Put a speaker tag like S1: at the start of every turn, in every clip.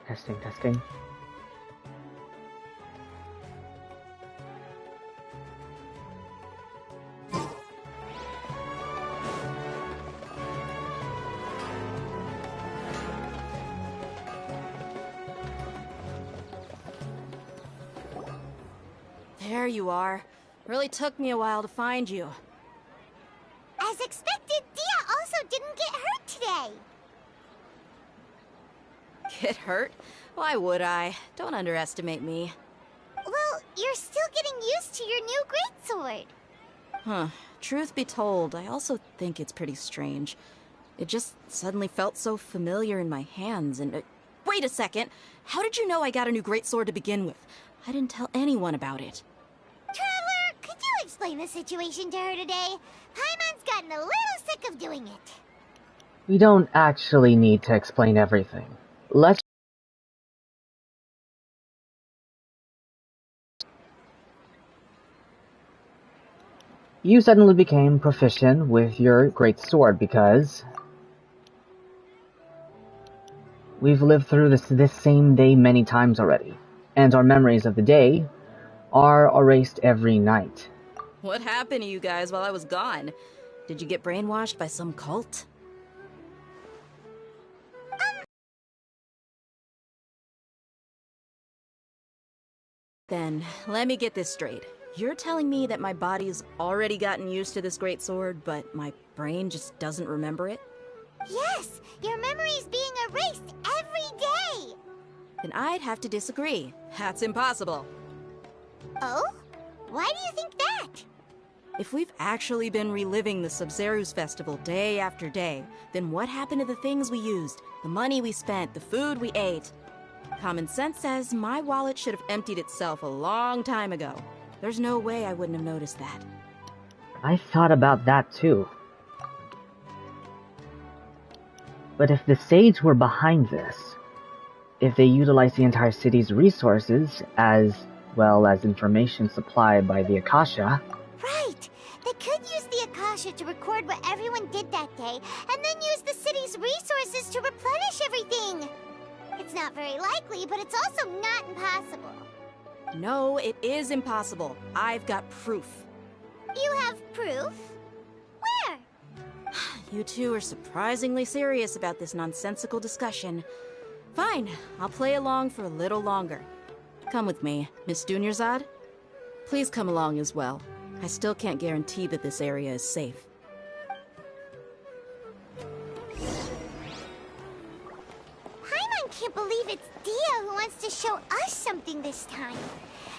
S1: Testing, testing.
S2: There you are. Really took me a while to find you.
S3: As expected, Dia also didn't get hurt today.
S2: Get hurt? Why would I? Don't underestimate me.
S3: Well, you're still getting used to your new greatsword.
S2: Huh. Truth be told, I also think it's pretty strange. It just suddenly felt so familiar in my hands and... wait a second! How did you know I got a new greatsword to begin with? I didn't tell anyone about it.
S3: Traveler, could you explain the situation to her today? Paimon's gotten a little sick of doing it.
S1: We don't actually need to explain everything. Let's... You suddenly became proficient with your great sword because... we've lived through this same day many times already, and our memories of the day are erased every night.
S2: What happened to you guys while I was gone? Did you get brainwashed by some cult? Then, let me get this straight. You're telling me that my body's already gotten used to this great sword, but my brain just doesn't remember it?
S3: Yes, your memory's being erased every day.
S2: Then I'd have to disagree. That's impossible.
S3: Oh? Why do you think that?
S2: If we've actually been reliving the Sub-Zeru's festival day after day, then what happened to the things we used, the money we spent, the food we ate? Common sense says my wallet should have emptied itself a long time ago. There's no way I wouldn't have noticed that.
S1: I thought about that too. But if the Sage were behind this, if they utilized the entire city's resources as well as information supplied by the Akasha...
S3: Right! They could use the Akasha to record what everyone did that day, and then use the city's resources to replenish everything! It's not very likely, but it's also not impossible.
S2: No, it is impossible. I've got proof.
S3: You have proof? Where?
S2: You two are surprisingly serious about this nonsensical discussion. Fine, I'll play along for a little longer. Come with me, Miss Dunyarzad. Please come along as well. I still can't guarantee that this area is safe.
S3: Paimon can't believe it's Dia who wants to show us something this time.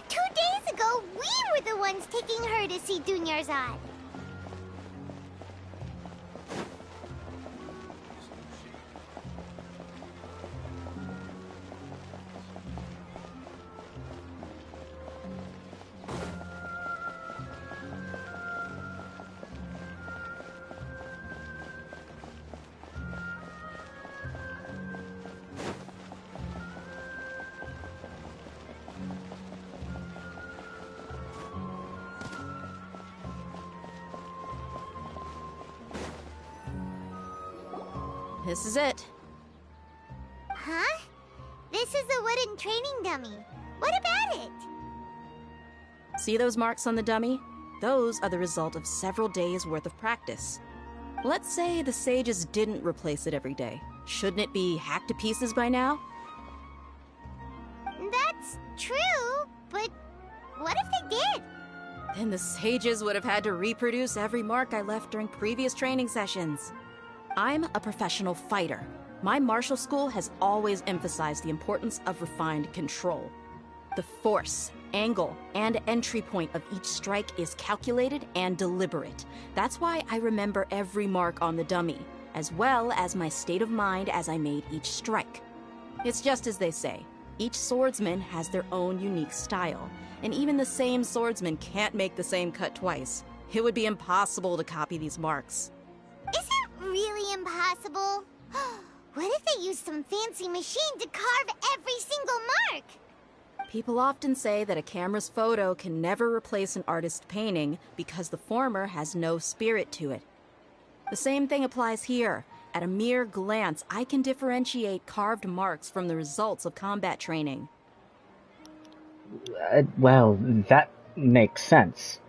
S3: 2 days ago, we were the ones taking her to see Dunyarzad.
S2: This is it.
S3: Huh? This is a wooden training dummy. What about it?
S2: See those marks on the dummy? Those are the result of several days' worth of practice. Let's say the sages didn't replace it every day. Shouldn't it be hacked to pieces by now?
S3: That's true, but what if they did?
S2: Then the sages would have had to reproduce every mark I left during previous training sessions. I'm a professional fighter. My martial school has always emphasized the importance of refined control. The force, angle, and entry point of each strike is calculated and deliberate. That's why I remember every mark on the dummy, as well as my state of mind as I made each strike. It's just as they say. Each swordsman has their own unique style, and even the same swordsman can't make the same cut twice. It would be impossible to copy these marks.
S3: Is it really impossible? What if they use some fancy machine to carve every single mark?
S2: People often say that a camera's photo can never replace an artist's painting because the former has no spirit to it. The same thing applies here. At a mere glance, I can differentiate carved marks from the results of combat training.
S1: Well, that makes sense.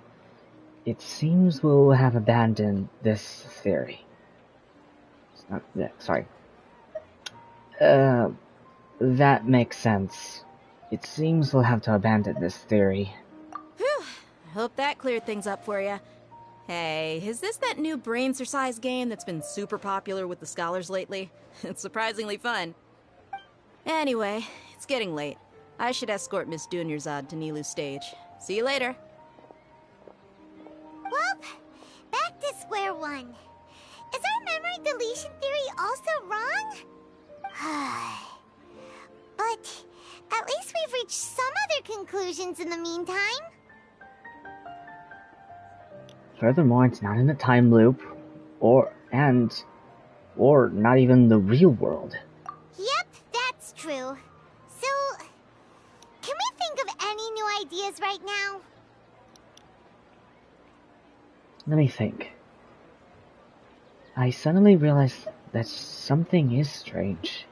S1: It seems we'll have abandoned this theory. Sorry. That makes sense. It seems we'll have to abandon this theory.
S2: Whew, I hope that cleared things up for you. Hey, is this that new brain-exercise game that's been super popular with the scholars lately? It's surprisingly fun. Anyway, it's getting late. I should escort Miss Dunyarzad to Nilu's stage. See you later.
S3: Well, back to square one. Is our memory deletion theory also wrong? But at least we've reached some other conclusions in the meantime.
S1: Furthermore, it's not in a time loop, or not even the real world.
S3: Yep, that's true. So, can we think of any new ideas right now?
S1: Let me think. I suddenly realized that something is strange.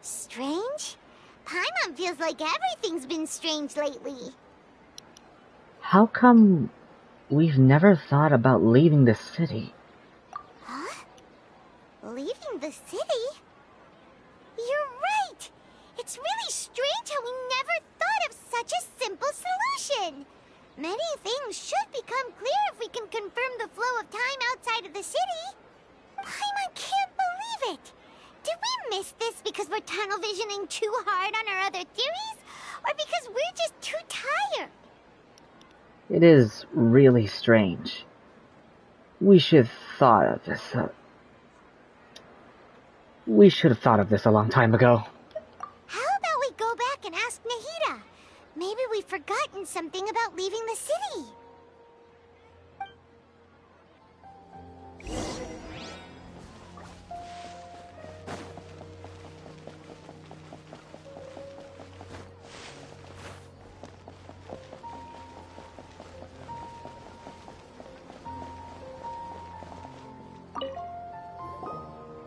S3: Strange? Paimon feels like everything's been strange lately.
S1: How come we've never thought about leaving the city?
S3: Huh? Leaving the city? You're right! It's really strange how we never thought of such a simple solution! Many things should become clear if we can confirm the flow of time outside of the city. Paimon can't believe it! Did we miss this because we're tunnel visioning too hard on our other theories? Or because we're just too tired?
S1: It is really strange. We should have thought of this. We should have thought of this a long time ago.
S3: How about we go back and ask Nahida? Maybe we've forgotten something about leaving the city.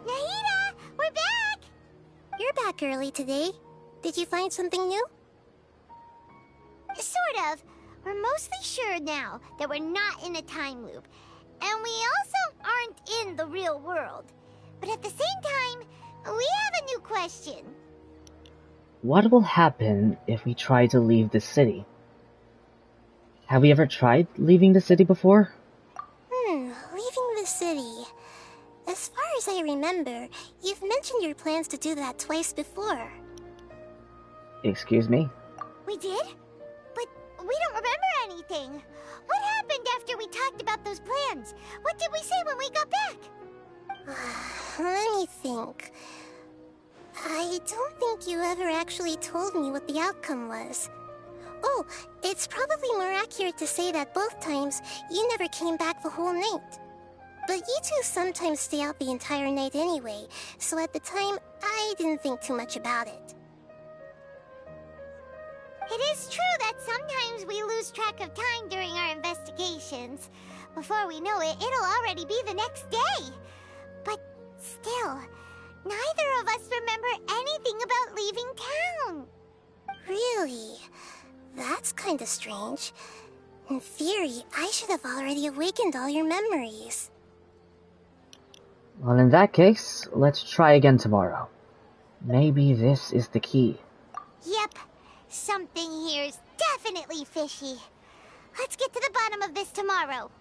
S3: Nahida, we're back!
S4: You're back early today. Did you find something new?
S3: Sort of. We're mostly sure now that we're not in a time loop. And we also aren't in the real world. But at the same time, we have a new question.
S1: What will happen if we try to leave the city? Have we ever tried leaving the city before?
S4: Leaving the city. As far as I remember, you've mentioned your plans to do that twice before.
S1: Excuse me?
S3: We did? But we don't remember anything. What happened after we talked about those plans? What did we say when we got back?
S4: Let me think. I don't think you ever actually told me what the outcome was. Oh, it's probably more accurate to say that both times you never came back the whole night. But you two sometimes stay out the entire night anyway, so at the time, I didn't think too much about it.
S3: It is true that sometimes we lose track of time during our investigations. Before we know it, it'll already be the next day. But still, neither of us remember anything about leaving town.
S4: Really? That's kinda strange. In theory, I should have already awakened all your memories.
S1: Well, in that case, let's try again tomorrow. Maybe this is the key.
S3: Yep. Something here's definitely fishy. Let's get to the bottom of this tomorrow.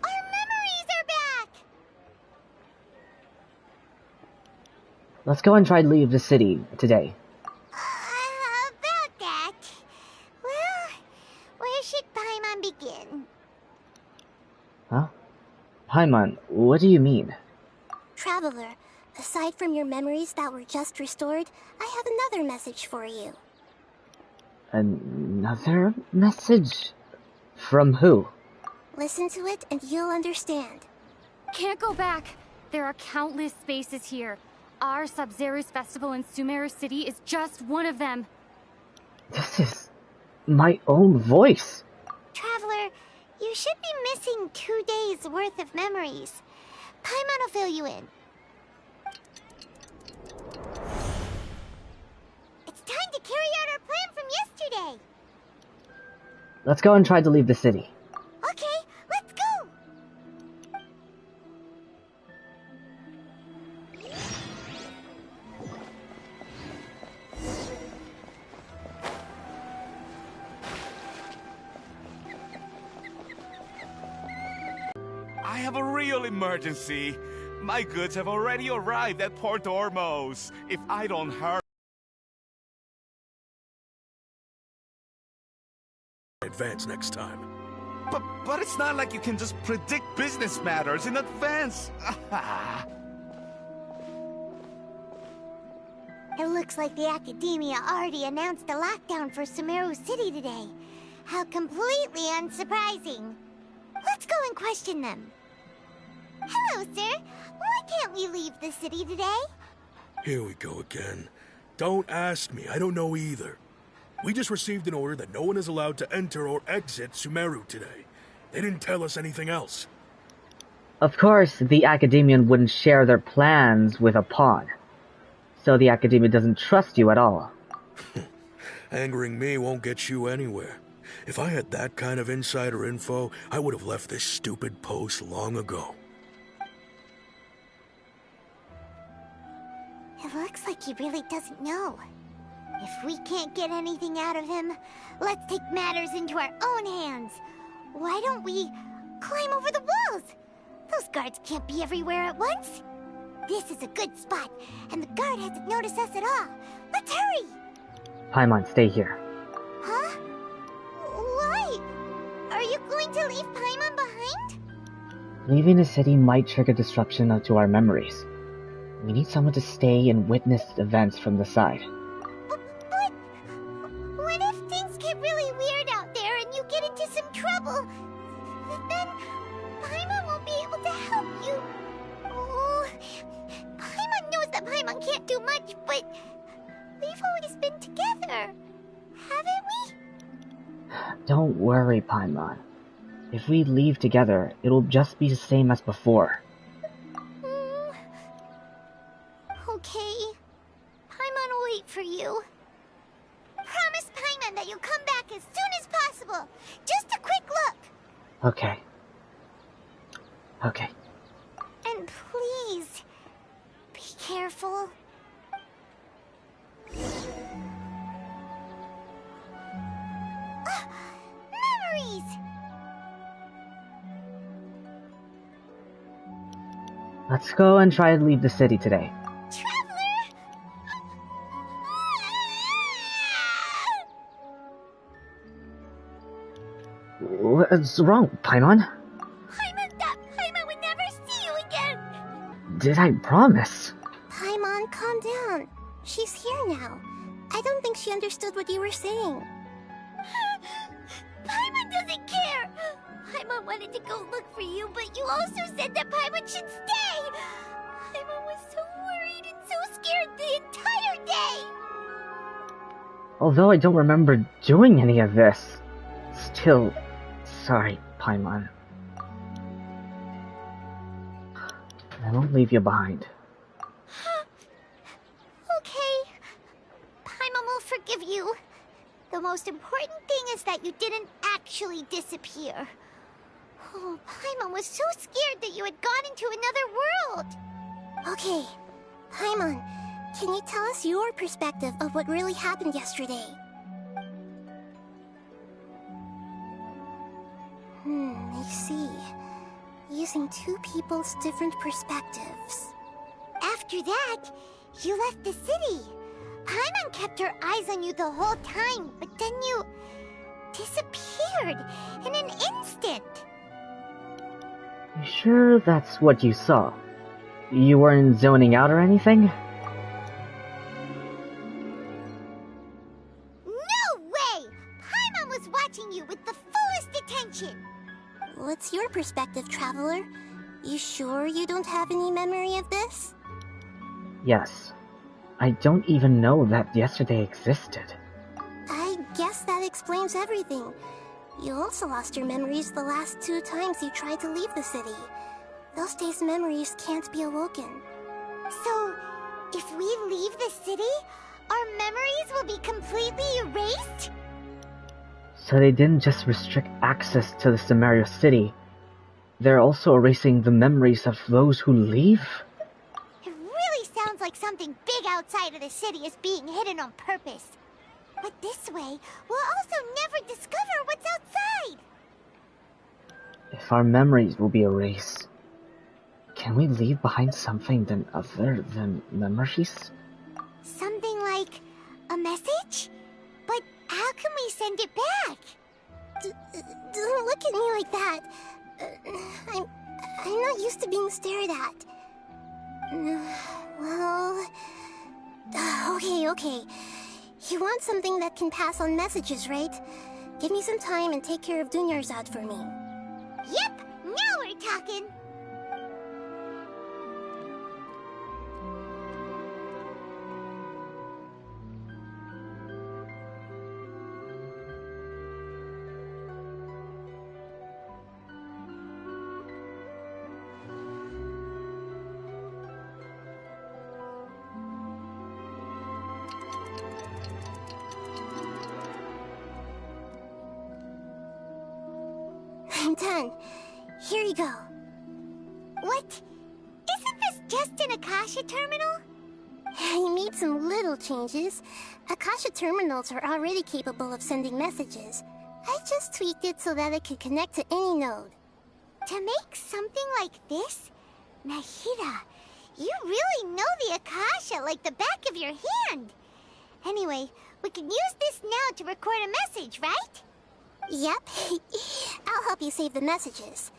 S3: Our memories are back!
S1: Let's go and try to leave the city today.
S3: About that. Well, we're where should Paimon begin?
S1: Huh? Paimon, what do you mean?
S4: Traveler, aside from your memories that were just restored, I have another message for you.
S1: Another message? From who?
S4: Listen to it and you'll understand.
S5: Can't go back. There are countless spaces here. Our Sub-Zero's festival in Sumeru City is just one of them.
S1: This is my own voice.
S3: Traveler, you should be missing 2 days worth of memories. Paimon will fill you in. It's time to carry out our plan from yesterday.
S1: Let's go and try to leave the city.
S3: Okay, let's go.
S6: I have a real emergency. My goods have already arrived at Port Ormos. If I don't hurry...
S7: Advance next time.
S6: But it's not like you can just predict business matters in advance.
S3: It looks like the Academia already announced a lockdown for Sumeru City today. How completely unsurprising. Let's go and question them. Hello, sir. Why can't we leave the city today?
S7: Here we go again. Don't ask me, I don't know either. We just received an order that no one is allowed to enter or exit Sumeru today. They didn't tell us anything else.
S1: Of course, the Academian wouldn't share their plans with a pawn. So the Academia doesn't trust you at all.
S7: Angering me won't get you anywhere. If I had that kind of insider info, I would have left this stupid post long ago.
S3: It looks like he really doesn't know. If we can't get anything out of him, let's take matters into our own hands. Why don't we climb over the walls? Those guards can't be everywhere at once. This is a good spot, and the guard hasn't noticed us at all. Let's hurry!
S1: Paimon, stay here.
S3: Huh? Why? Are you going to leave Paimon behind?
S1: Leaving the city might trigger disruption to our memories. We need someone to stay and witness events from the side.
S3: But what if things get really weird out there and you get into some trouble? Then Paimon won't be able to help you. Oh, Paimon knows that Paimon can't do much, but we've always been together, haven't we?
S1: Don't worry, Paimon. If we leave together, it'll just be the same as before.
S3: Okay. Paimon will wait for you. Promise Paimon that you'll come back as soon as possible. Just a quick look.
S1: Okay. Okay.
S3: And please, be careful. Ah, memories!
S1: Let's go and try to leave the city today.
S3: Traveler!
S1: What's wrong, Paimon?
S3: Paimon would never see you again!
S1: Did I promise?
S4: Paimon, calm down. She's here now. I don't think she understood what you were saying.
S3: Paimon doesn't care! Paimon wanted to go look for you, but you also said that Paimon should stay! Paimon was so worried and so scared the entire day!
S1: Although I don't remember doing any of this. Still, sorry, Paimon. I won't leave you behind.
S3: Okay. Paimon will forgive you. The most important thing is that you didn't actually disappear. Oh, Paimon was so scared that you had gone into another world.
S4: Okay. Paimon, can you tell us your perspective of what really happened yesterday? I see. Using two people's different perspectives.
S3: After that, you left the city. Paimon kept her eyes on you the whole time, but then you disappeared. disappeared in an instant.
S1: You sure that's what you saw? You weren't zoning out or anything?
S3: No way! Paimon was watching you with the fullest attention.
S4: What's your perspective, Traveler? You sure you don't have any memory of this?
S1: Yes. I don't even know that yesterday existed.
S4: I guess that explains everything. You also lost your memories the last 2 times you tried to leave the city. Those days' memories can't be awoken.
S3: So, if we leave the city, our memories will be completely erased?
S1: So they didn't just restrict access to the Sumeru city. They're also erasing the memories of those who leave?
S3: It really sounds like something big outside of the city is being hidden on purpose. But this way, we'll also never discover what's outside.
S1: If our memories will be erased, can we leave behind something other than memories?
S3: Something like a message? But how can we send it back?
S4: Don't look at me like that. I'm not used to being stared at. Well... Okay. You want something that can pass on messages, right? Give me some time and take care of Dunyarzad for me.
S3: Yep, now we're talking.
S4: I'm done. Here you go.
S3: What? Isn't this just an Akasha terminal?
S4: You made some little changes. Akasha terminals are already capable of sending messages. I just tweaked it so that it could connect to any node.
S3: To make something like this? Nahida, you really know the Akasha like the back of your hand. Anyway, we can use this now to record a message, right?
S4: Yep. I'll help you save the messages.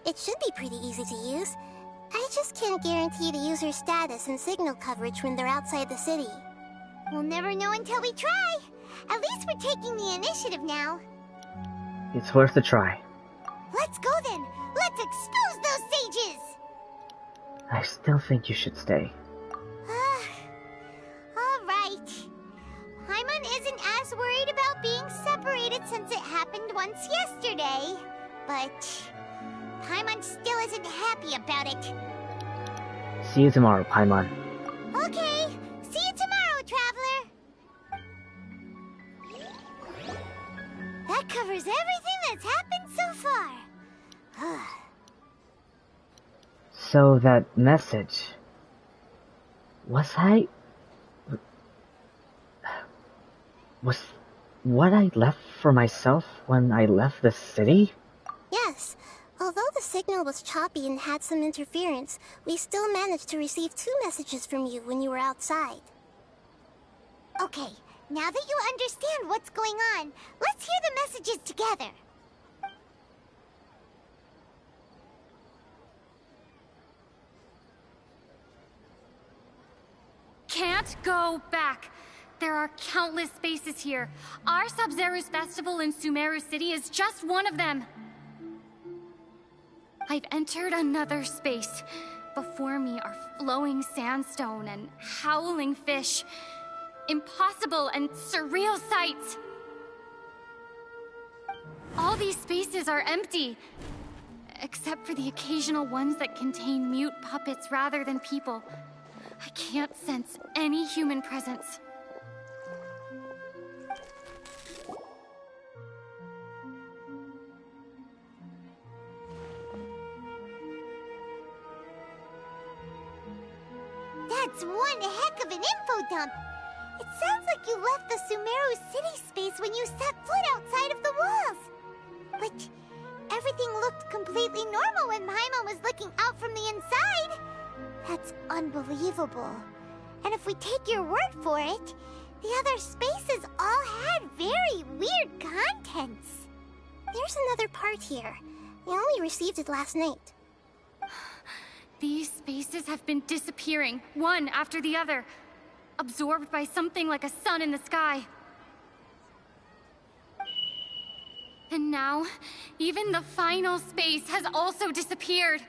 S4: It should be pretty easy to use. I just can't guarantee the user's status and signal coverage when they're outside the city.
S3: We'll never know until we try. At least we're taking the initiative now.
S1: It's worth a try.
S3: Let's go then. Let's expose those sages.
S1: I still think you should stay.
S3: All right. Paimon isn't as worried about being separated since it happened once yesterday. But Paimon still isn't happy about it.
S1: See you tomorrow, Paimon.
S3: Okay. See you tomorrow, Traveler. That covers everything that's happened so far.
S1: So that message... Was what I left for myself when I left the city?
S4: Yes. Although the signal was choppy and had some interference, we still managed to receive 2 messages from you when you were outside.
S3: Okay, now that you understand what's going on, let's hear the messages together.
S5: Can't go back. There are countless spaces here. Our Sub-Zero's festival in Sumeru City is just one of them. I've entered another space. Before me are flowing sandstone and howling fish. Impossible and surreal sights. All these spaces are empty, except for the occasional ones that contain mute puppets rather than people. I can't sense any human presence.
S3: That's one heck of an info dump. It sounds like you left the Sumeru city space when you set foot outside of the walls. But everything looked completely normal when Paimon was looking out from the inside. That's unbelievable. And if we take your word for it, the other spaces all had very weird contents.
S4: There's another part here. I only received it last night.
S5: These spaces have been disappearing, one after the other, absorbed by something like a sun in the sky. And now, even the final space has also disappeared.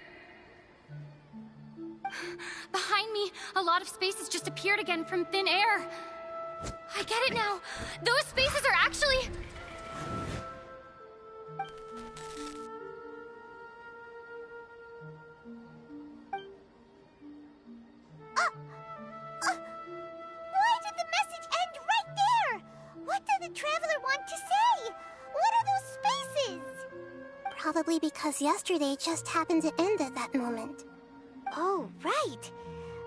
S5: Behind me, a lot of spaces just appeared again from thin air. I get it now. Those spaces are actually...
S3: Why did the message end right there? What did the Traveler want to say? What are those spaces?
S4: Probably because yesterday just happened to end at that moment.
S3: Oh, right.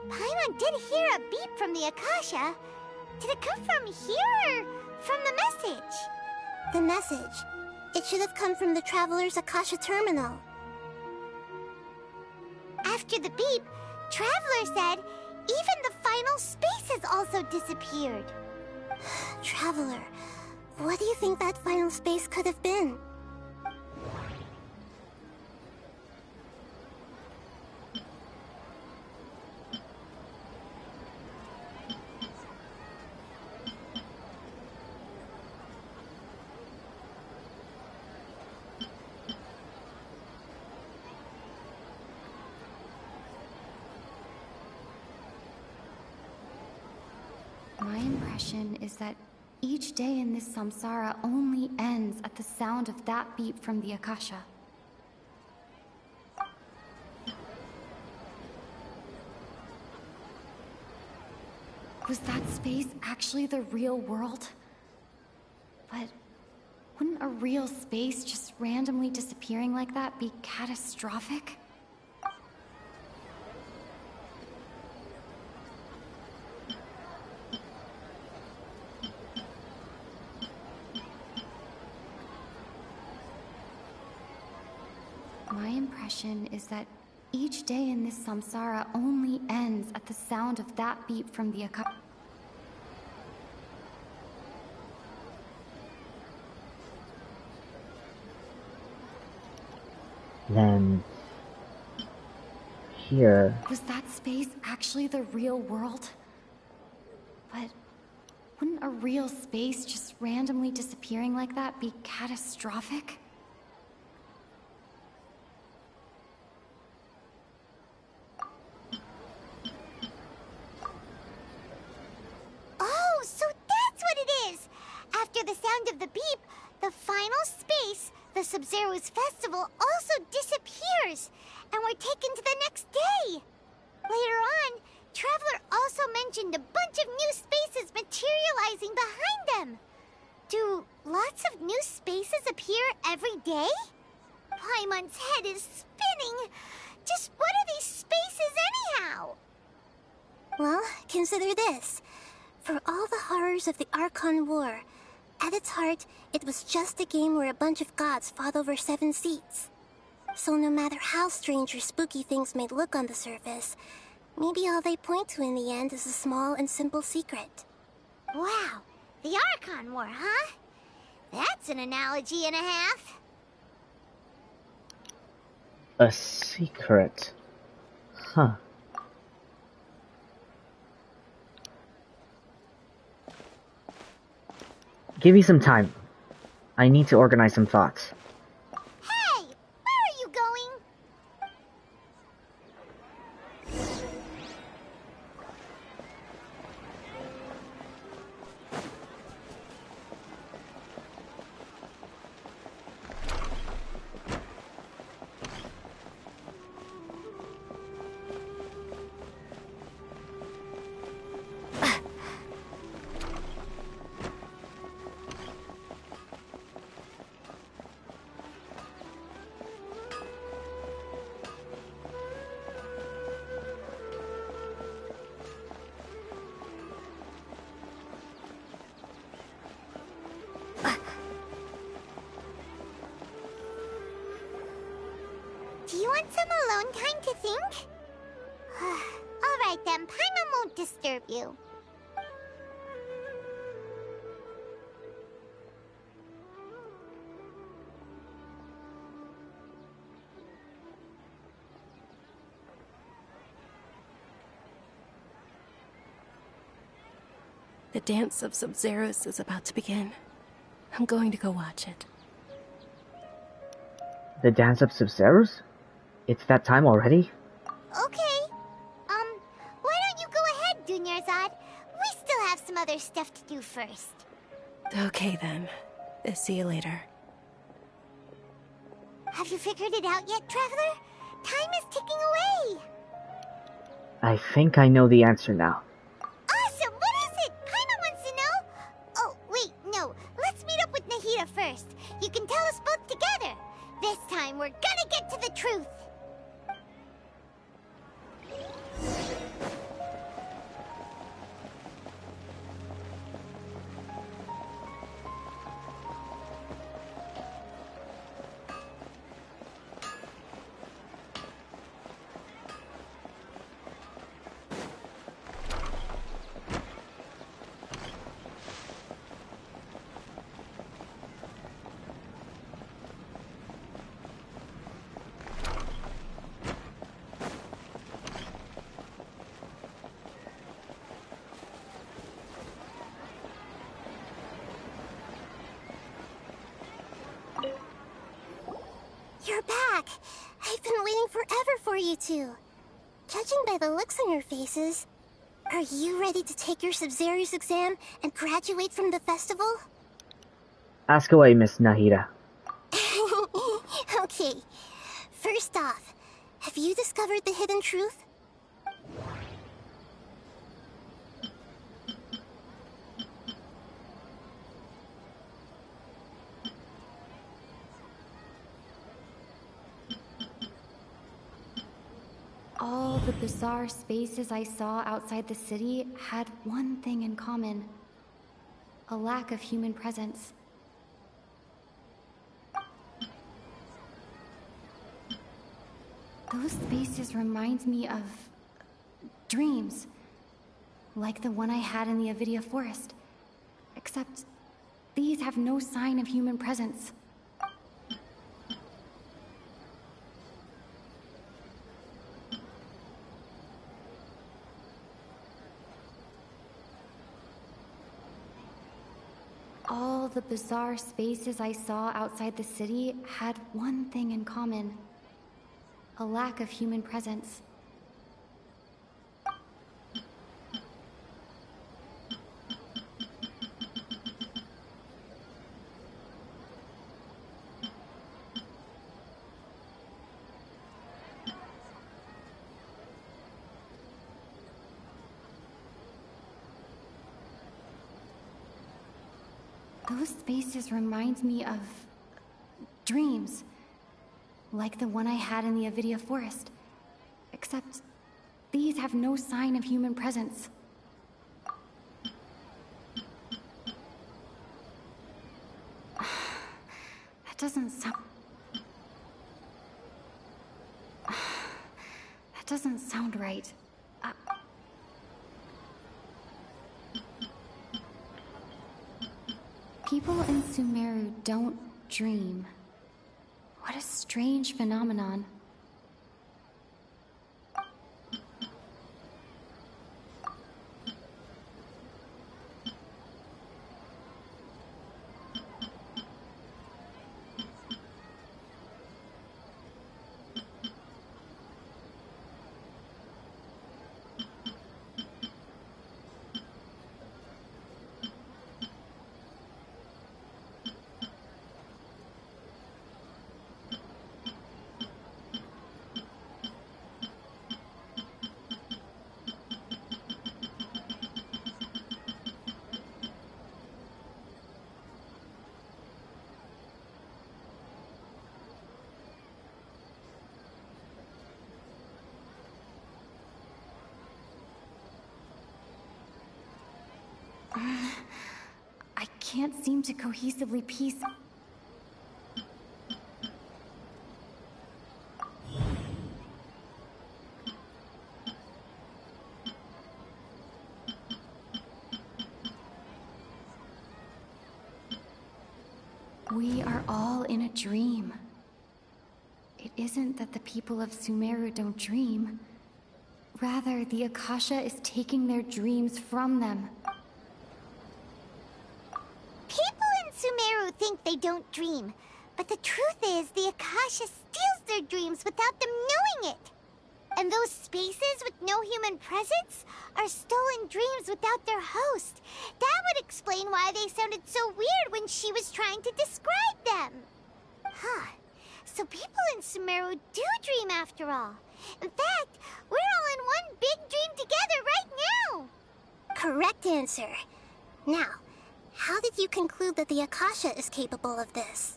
S3: Paimon did hear a beep from the Akasha. Did it come from here or from the message?
S4: The message. It should have come from the Traveler's Akasha terminal.
S3: After the beep, Traveler said even the final spaces also disappeared.
S4: Traveler, what do you think that final space could have been?
S5: My impression is that each day in this samsara only ends at the sound of that beep from the Akasha. Was that space actually the real world? But wouldn't a real space just randomly disappearing like that be catastrophic? My impression is that each day in this samsara only ends at the sound of that beep from the Akasha.
S1: Then... here...
S5: Was that space actually the real world? But wouldn't a real space just randomly disappearing like that be catastrophic?
S3: Oh, so that's what it is! After the sound of the beep, the final space, the Sub-Zero's festival, also disappears, and we're taken to the next day. Later on, Traveler also mentioned a bunch of new spaces materializing behind them. Do lots of new spaces appear every day? Paimon's head is spinning. Just what are these spaces anyhow?
S4: Well, consider this. For all the horrors of the Archon War, at its heart, it was just a game where a bunch of gods fought over 7 seats. So no matter how strange or spooky things may look on the surface, maybe all they point to in the end is a small and simple secret.
S3: Wow, the Archon War, huh? That's an analogy and a half.
S1: A secret. Huh. Give me some time. I need to organize some thoughts.
S3: Hey, where are you going? Do you want some alone time to think? Alright then, Paimon won't disturb you.
S8: The dance of Sub-Zeros is about to begin. I'm going to go watch it.
S1: The dance of Sub-Zeros? It's that time already?
S3: Okay. Why don't you go ahead, Dunyarzad? We still have some other stuff to do first.
S8: Okay then. See you later.
S3: Have you figured it out yet, Traveler? Time is ticking away.
S1: I think I know the answer now.
S3: Awesome! What is it? Paimon wants to know. Oh, wait, no. Let's meet up with Nahida first. You can tell us both together. This time, we're gonna get to the truth.
S4: You're back! I've been waiting forever for you two. Judging by the looks on your faces, are you ready to take your Sub-Zeros exam and graduate from the festival?
S1: Ask away, Miss Nahida.
S4: Okay. First off, have you discovered the hidden truth?
S5: All the bizarre spaces I saw outside the city had one thing in common: a lack of human presence. Those spaces remind me of dreams, like the one I had in the Avidia Forest. Except these have no sign of human presence. All the bizarre spaces I saw outside the city had one thing in common: a lack of human presence. Those spaces remind me of dreams, like the one I had in the Avidia Forest. Except these have no sign of human presence. That doesn't sound... That doesn't sound right. People in Sumeru don't dream. What a strange phenomenon. I can't seem to cohesively piece... We are all in a dream. It isn't that the people of Sumeru don't dream. Rather, the Akasha is taking their dreams from them.
S3: Sumeru think they don't dream. But the truth is, the Akasha steals their dreams without them knowing it. And those spaces with no human presence are stolen dreams without their host. That would explain why they sounded so weird when she was trying to describe them. Huh. So people in Sumeru do dream after all. In fact, we're all in one big dream together right now.
S4: Correct answer. Now, how did you conclude that the Akasha is capable of this?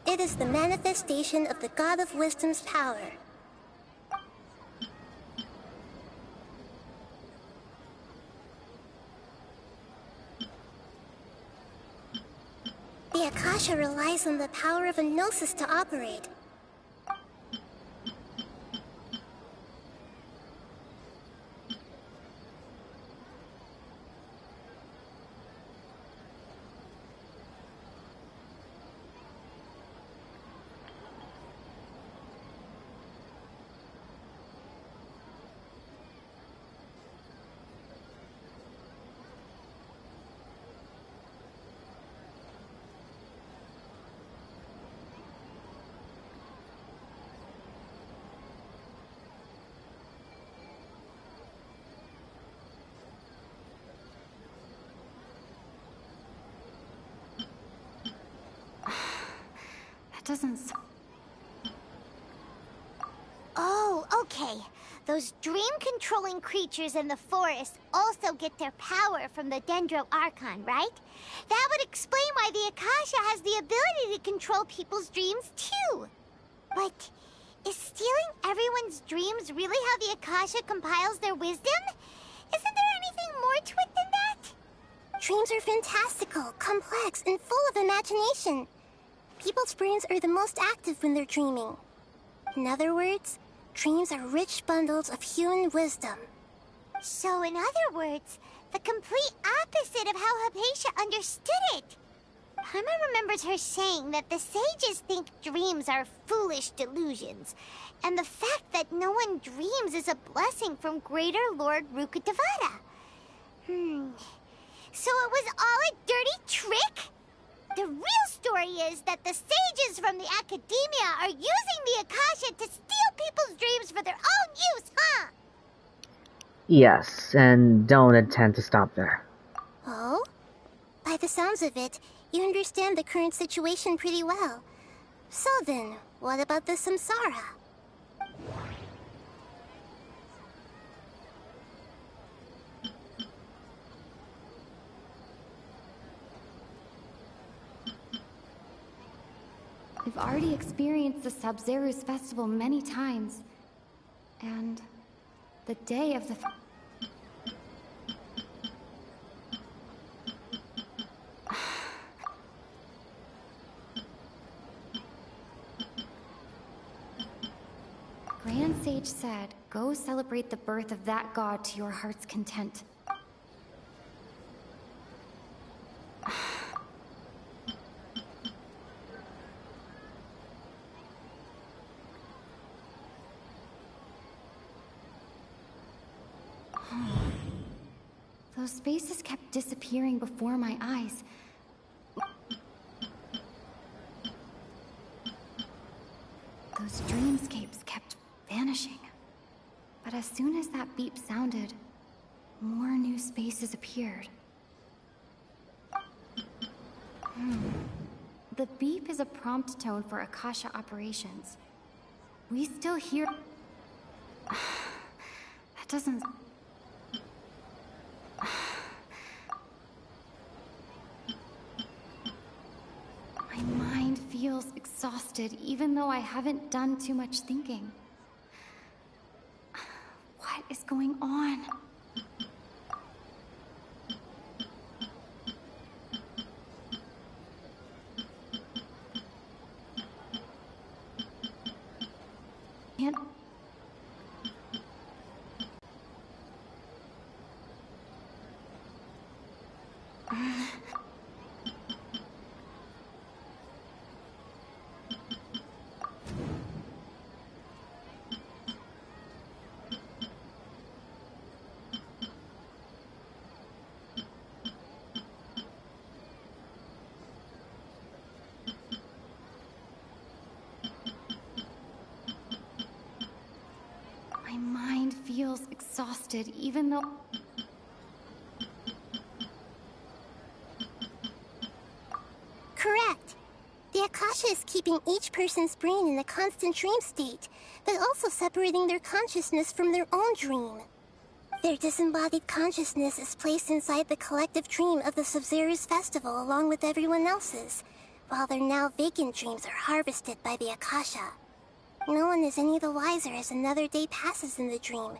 S4: It is the manifestation of the God of Wisdom's power. The Akasha relies on the power of a gnosis to operate.
S5: That doesn't...
S3: Oh, okay. Those dream-controlling creatures in the forest also get their power from the Dendro Archon, right? That would explain why the Akasha has the ability to control people's dreams, too. But is stealing everyone's dreams really how the Akasha compiles their wisdom? Isn't there anything more to it than that?
S4: Dreams are fantastical, complex, and full of imagination. People's brains are the most active when they're dreaming. In other words, dreams are rich bundles of human wisdom.
S3: So in other words, the complete opposite of how Hypatia understood it. Paimon remembers her saying that the sages think dreams are foolish delusions, and the fact that no one dreams is a blessing from Greater Lord Rukkhadevata. So it was all a dirty trick? The real story is that the sages from the Academia are using the Akasha to steal people's dreams for their own use, huh?
S1: Yes, and don't intend to stop there.
S4: Oh? By the sounds of it, you understand the current situation pretty well. So then, what about the Samsara?
S5: We've already experienced the Sub-Zeru's festival many times. And the day of the... Grand Sage said, go celebrate the birth of that god to your heart's content. Those spaces kept disappearing before my eyes. Those dreamscapes kept vanishing. But as soon as that beep sounded, more new spaces appeared. The beep is a prompt tone for Akasha operations. We still hear... That doesn't... My mind feels exhausted, even though I haven't done too much thinking. What is going on? can't... My mind feels exhausted, even though...
S4: Correct. The Akasha is keeping each person's brain in a constant dream state, but also separating their consciousness from their own dream. Their disembodied consciousness is placed inside the collective dream of the Sub-Zero's festival along with everyone else's, while their now vacant dreams are harvested by the Akasha. No one is any the wiser as another day passes in the dream,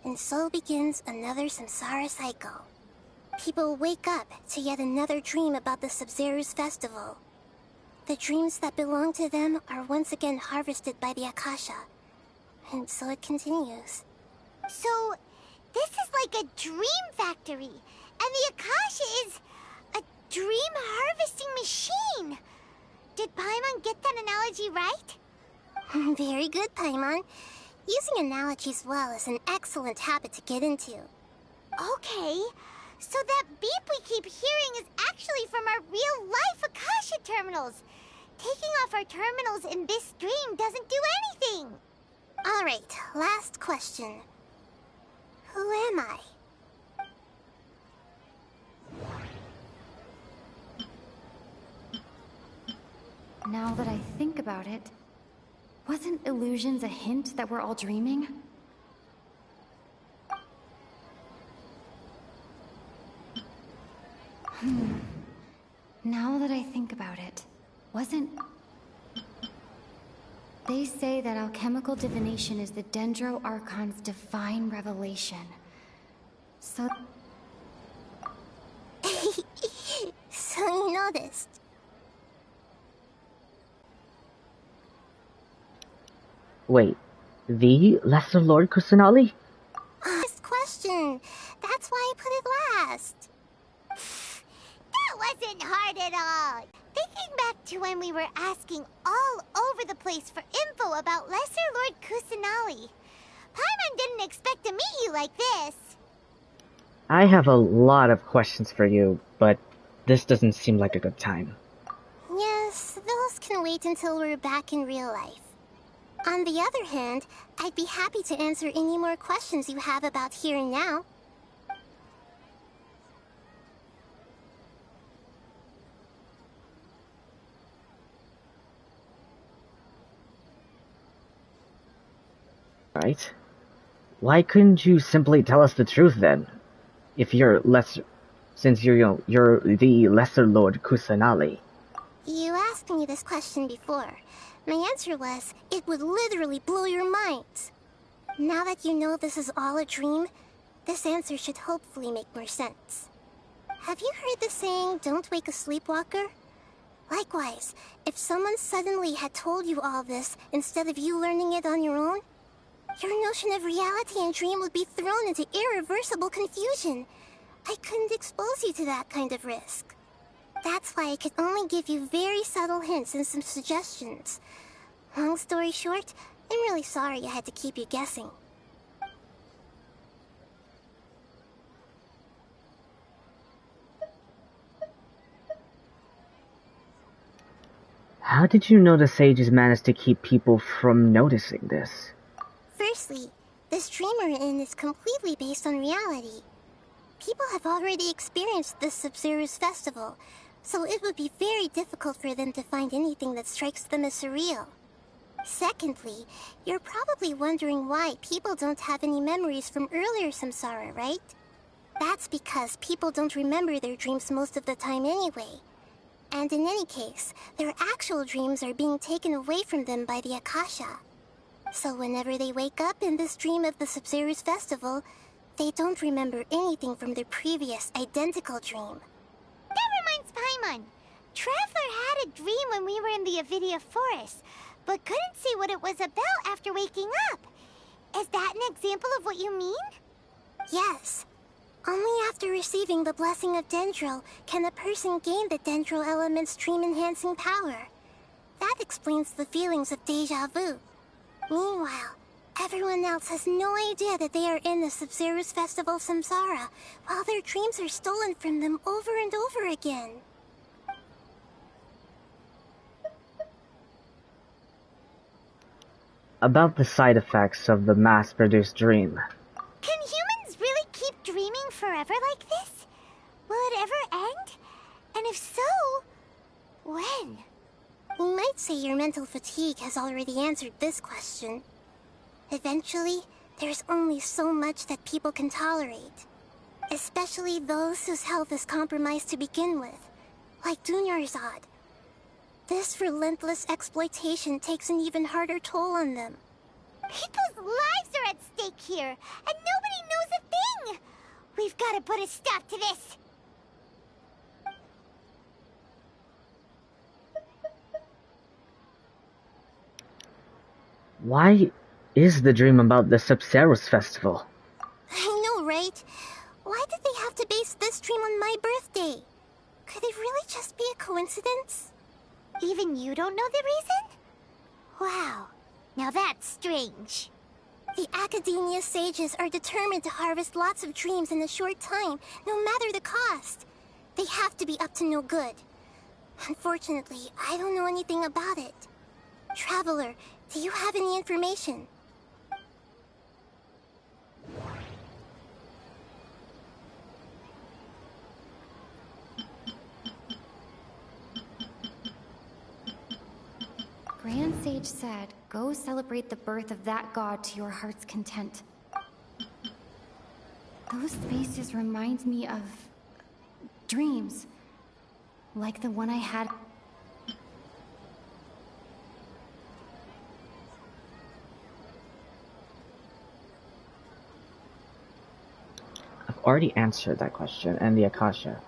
S4: and so begins another samsara cycle. People wake up to yet another dream about the Sub-Zero's festival. The dreams that belong to them are once again harvested by the Akasha, and so it continues.
S3: So, this is like a dream factory, and the Akasha is a dream harvesting machine. Did Paimon get that analogy right?
S4: Very good, Paimon. Using analogies well is an excellent habit to get into.
S3: Okay, so that beep we keep hearing is actually from our real-life Akasha terminals. Taking off our terminals in this dream doesn't do anything.
S4: Alright, last question. Who am I?
S5: Now that I think about it, wasn't illusions a hint that we're all dreaming? Now that I think about it, wasn't... They say that alchemical divination is the Dendro Archon's divine revelation. So...
S4: So you noticed.
S1: Wait, the Lesser Lord Kusanali?
S4: Last question. That's why I put it last.
S3: That wasn't hard at all. Thinking back to when we were asking all over the place for info about Lesser Lord Kusanali, Paimon didn't expect to meet you like this.
S1: I have a lot of questions for you, but this doesn't seem like a good time.
S4: Yes, those can wait until we're back in real life. On the other hand, I'd be happy to answer any more questions you have about here and now.
S1: Right? Why couldn't you simply tell us the truth then? If you're lesser... Since you're the Lesser Lord Kusanali.
S4: You asked me this question before. My answer was, it would literally blow your minds. Now that you know this is all a dream, this answer should hopefully make more sense. Have you heard the saying, don't wake a sleepwalker? Likewise, if someone suddenly had told you all this instead of you learning it on your own, your notion of reality and dream would be thrown into irreversible confusion. I couldn't expose you to that kind of risk. That's why I could only give you very subtle hints and some suggestions. Long story short, I'm really sorry I had to keep you guessing.
S1: How did you know the sages managed to keep people from noticing this?
S4: Firstly, this dream we're in is completely based on reality. People have already experienced this Sub-Zero's festival, so it would be very difficult for them to find anything that strikes them as surreal. Secondly, you're probably wondering why people don't have any memories from earlier samsara, right? That's because people don't remember their dreams most of the time anyway. And in any case, their actual dreams are being taken away from them by the Akasha. So whenever they wake up in this dream of the Sub-Zero's festival, they don't remember anything from their previous identical dream.
S3: That reminds Paimon. Traveler had a dream when we were in the Avidia Forest, but couldn't see what it was about after waking up. Is that an example of what you mean?
S4: Yes. Only after receiving the blessing of Dendro can a person gain the Dendro element's dream-enhancing power. That explains the feelings of deja vu. Meanwhile, everyone else has no idea that they are in the Sub-Zero's Festival Samsara, while their dreams are stolen from them over and over again.
S1: About the side effects of the mass-produced dream.
S3: Can humans really keep dreaming forever like this? Will it ever end? And if so, when?
S4: You might say your mental fatigue has already answered this question. Eventually, there's only so much that people can tolerate. Especially those whose health is compromised to begin with, like Dunyarzad. This relentless exploitation takes an even harder toll on them.
S3: People's lives are at stake here, and nobody knows a thing! We've got to put a stop to this!
S1: Why is the dream about the Sub-Zero's festival?
S4: I know, right? Why did they have to base this dream on my birthday? Could it really just be a coincidence?
S3: Even you don't know the reason? Wow, now that's strange.
S4: The Academia sages are determined to harvest lots of dreams in a short time, no matter the cost. They have to be up to no good. Unfortunately, I don't know anything about it. Traveler, do you have any information?
S5: Grand Sage said, go celebrate the birth of that god to your heart's content. Those faces remind me of dreams, like the one I had.
S1: I've already answered that question, and the Akasha.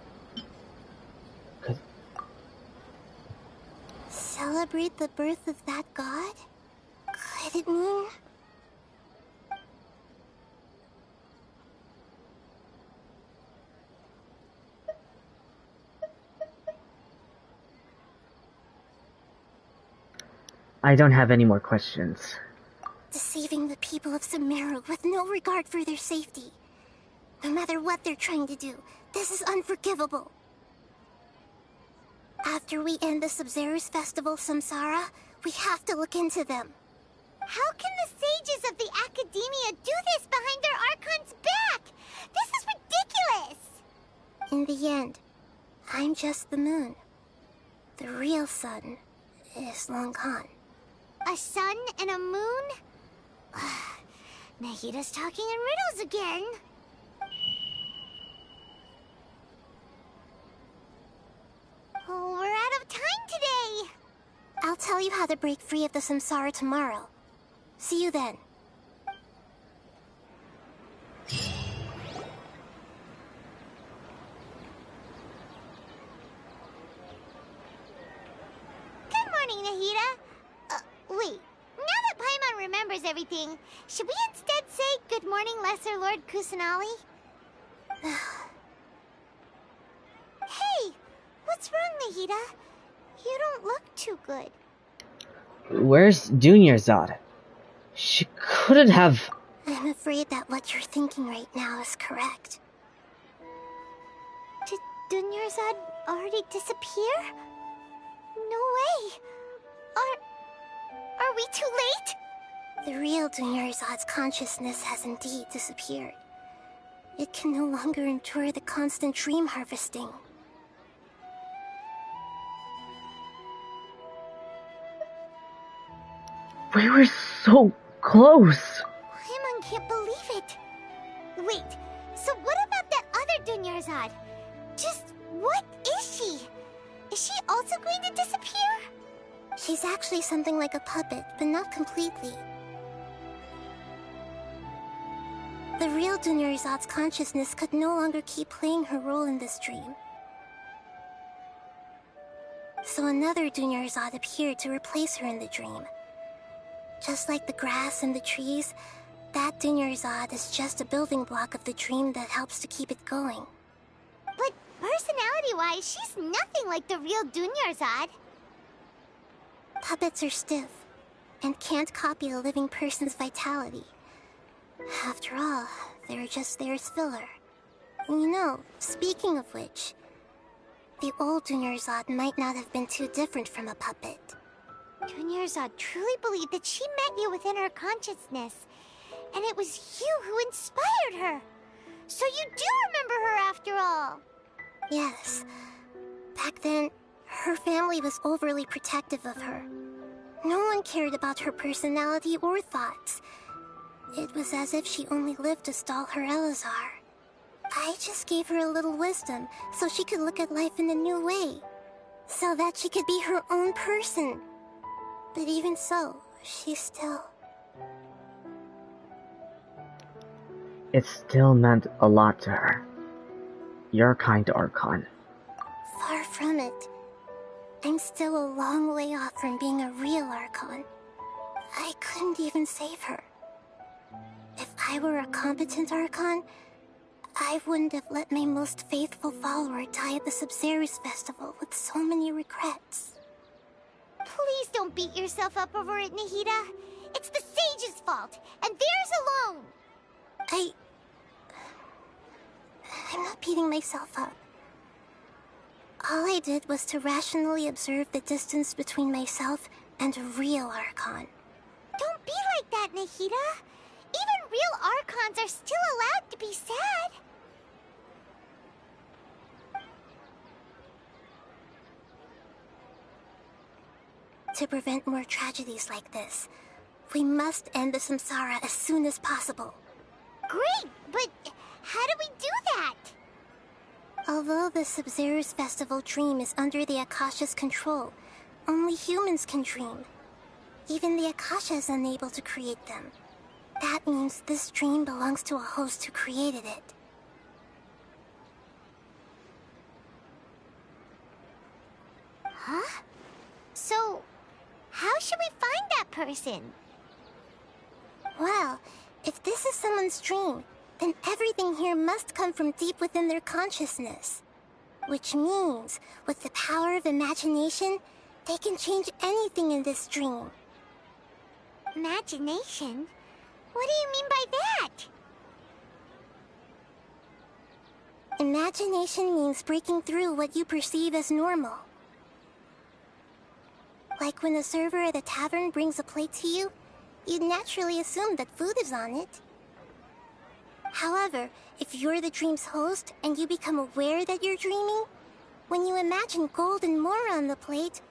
S4: Celebrate the birth of that god? Could it mean...
S1: I don't have any more questions.
S4: Deceiving the people of Sumeru with no regard for their safety. No matter what they're trying to do, this is unforgivable. After we end the Sub-Zero's Festival Samsara, we have to look into them.
S3: How can the sages of the Academia do this behind their Archon's back? This is ridiculous!
S4: In the end, I'm just the moon. The real sun is long gone.
S3: A sun and a moon? Nahida's talking in riddles again. Oh, we're out of time today!
S4: I'll tell you how to break free of the Samsara tomorrow. See you then.
S3: Good morning, Nahida. Wait. Now that Paimon remembers everything, should we instead say good morning, Lesser Lord Kusanali? Hey! What's wrong, Nahida? You don't look too good.
S1: Where's Dunyarzad? She couldn't have...
S4: I'm afraid that what you're thinking right now is correct.
S3: Did Dunyarzad already disappear? No way! Are we too late?
S4: The real Dunyarzad's consciousness has indeed disappeared. It can no longer endure the constant dream harvesting.
S1: We were so close!
S3: Paimon can't believe it. Wait, so what about that other Dunyarzad? Just what is she? Is she also going to disappear?
S4: She's actually something like a puppet, but not completely. The real Dunyarzad's consciousness could no longer keep playing her role in this dream. So another Dunyarzad appeared to replace her in the dream. Just like the grass and the trees, that Dunyarzad is just a building block of the dream that helps to keep it going.
S3: But personality-wise, she's nothing like the real Dunyarzad.
S4: Puppets are stiff, and can't copy a living person's vitality. After all, they're just there as filler. You know, speaking of which, the old Dunyarzad might not have been too different from a puppet.
S3: Dunyarzad truly believed that she met you within her consciousness, and it was you who inspired her. So you do remember her after all.
S4: Yes. Back then, her family was overly protective of her. No one cared about her personality or thoughts. It was as if she only lived to stall her Elazar. I just gave her a little wisdom so she could look at life in a new way. So that she could be her own person. But even so, she still...
S1: It still meant a lot to her. Your kind, Archon.
S4: Far from it. I'm still a long way off from being a real Archon. I couldn't even save her. If I were a competent Archon, I wouldn't have let my most faithful follower die at the Sabzeruz festival with so many regrets.
S3: Please don't beat yourself up over it, Nahida. It's the sage's fault, and theirs alone.
S4: I'm not beating myself up. All I did was to rationally observe the distance between myself and a real Archon.
S3: Don't be like that, Nahida. Even real Archons are still allowed to be sad.
S4: To prevent more tragedies like this, we must end the samsara as soon as possible.
S3: Great, but how do we do that?
S4: Although the Sabzeruz festival dream is under the Akasha's control, only humans can dream. Even the Akasha is unable to create them. That means this dream belongs to a host who created it.
S3: Huh? So, how should we find that person?
S4: Well, if this is someone's dream, then everything here must come from deep within their consciousness. Which means, with the power of imagination, they can change anything in this dream.
S3: Imagination? What do you mean by that?
S4: Imagination means breaking through what you perceive as normal. Like when a server at a tavern brings a plate to you, you'd naturally assume that food is on it. However, if you're the dream's host and you become aware that you're dreaming, when you imagine gold and more on the plate,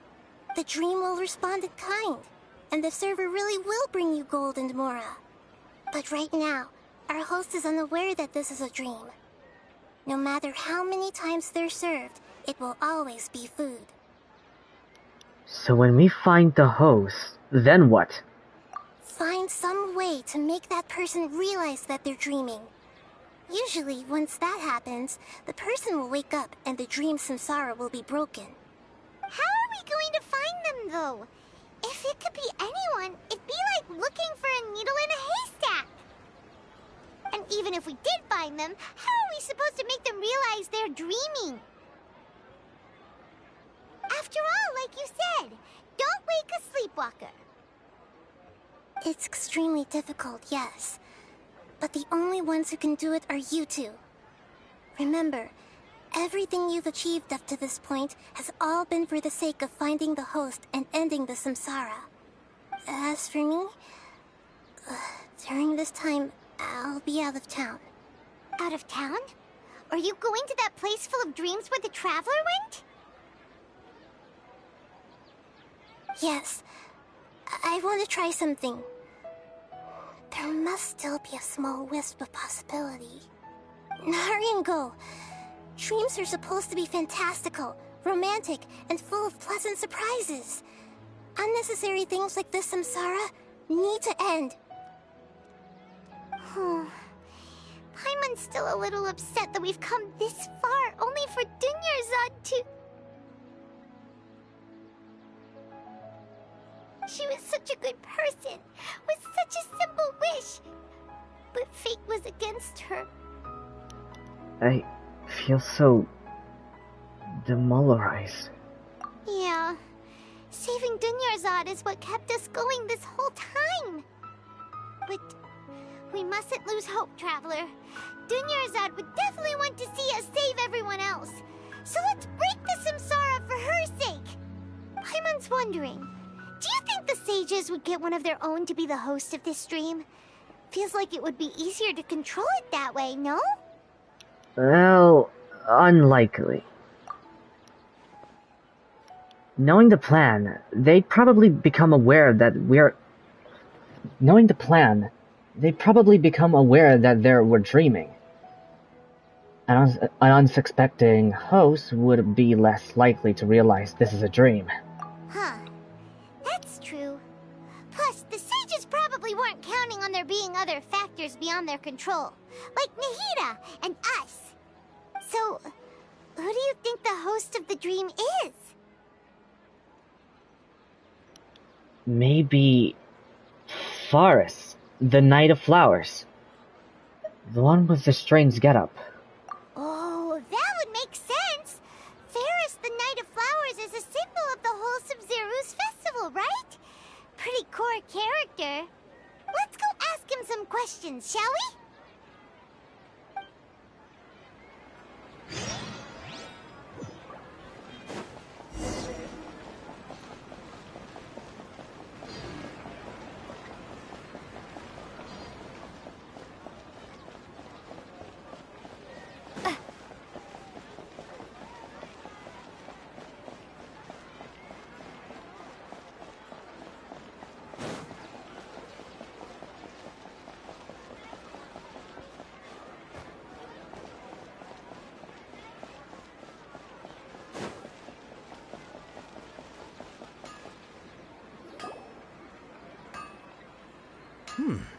S4: the dream will respond in kind, and the server really will bring you gold and mora. But right now, our host is unaware that this is a dream. No matter how many times they're served, it will always be food.
S1: So when we find the host, then what?
S4: Find some way to make that person realize that they're dreaming. Usually, once that happens, the person will wake up and the dream samsara will be broken.
S3: How are we going to find them, though? If it could be anyone, it'd be like looking for a needle in a haystack. And even if we did find them, how are we supposed to make them realize they're dreaming? After all, like you said, don't wake a sleepwalker.
S4: It's extremely difficult, yes. But the only ones who can do it are you two. Remember, everything you've achieved up to this point has all been for the sake of finding the host and ending the samsara. As for me, during this time, I'll be out of town.
S3: Out of town? Are you going to that place full of dreams where the Traveler went?
S4: Yes. I want to try something. There must still be a small wisp of possibility. Hurry and go. Dreams are supposed to be fantastical, romantic, and full of pleasant surprises. Unnecessary things like this samsara need to end.
S3: Paimon's still a little upset that we've come this far only for Dunyarzad to... She was such a good person, with such a simple wish. But fate was against her.
S1: I feel so demoralized.
S3: Yeah. Saving Dunyarzad is what kept us going this whole time. But we mustn't lose hope, Traveler. Dunyarzad would definitely want to see us save everyone else. So let's break the samsara for her sake. Paimon's wondering, do you think the sages would get one of their own to be the host of this stream? Feels like it would be easier to control it that way, no?
S1: Well, unlikely. Knowing the plan, they'd probably become aware that we're dreaming. An unsuspecting host would be less likely to realize this is a dream.
S3: Huh. That's true. Plus, the sages probably weren't counting on there being other factors beyond their control, like Nahida and us. So, who do you think the host of the dream is?
S1: Maybe Faris, the Knight of Flowers. The one with the strange getup.
S3: Oh, that would make sense. Faris, the Knight of Flowers, is a symbol of the whole Sub-Zero's festival, right? Pretty core character. Let's go ask him some questions, shall we?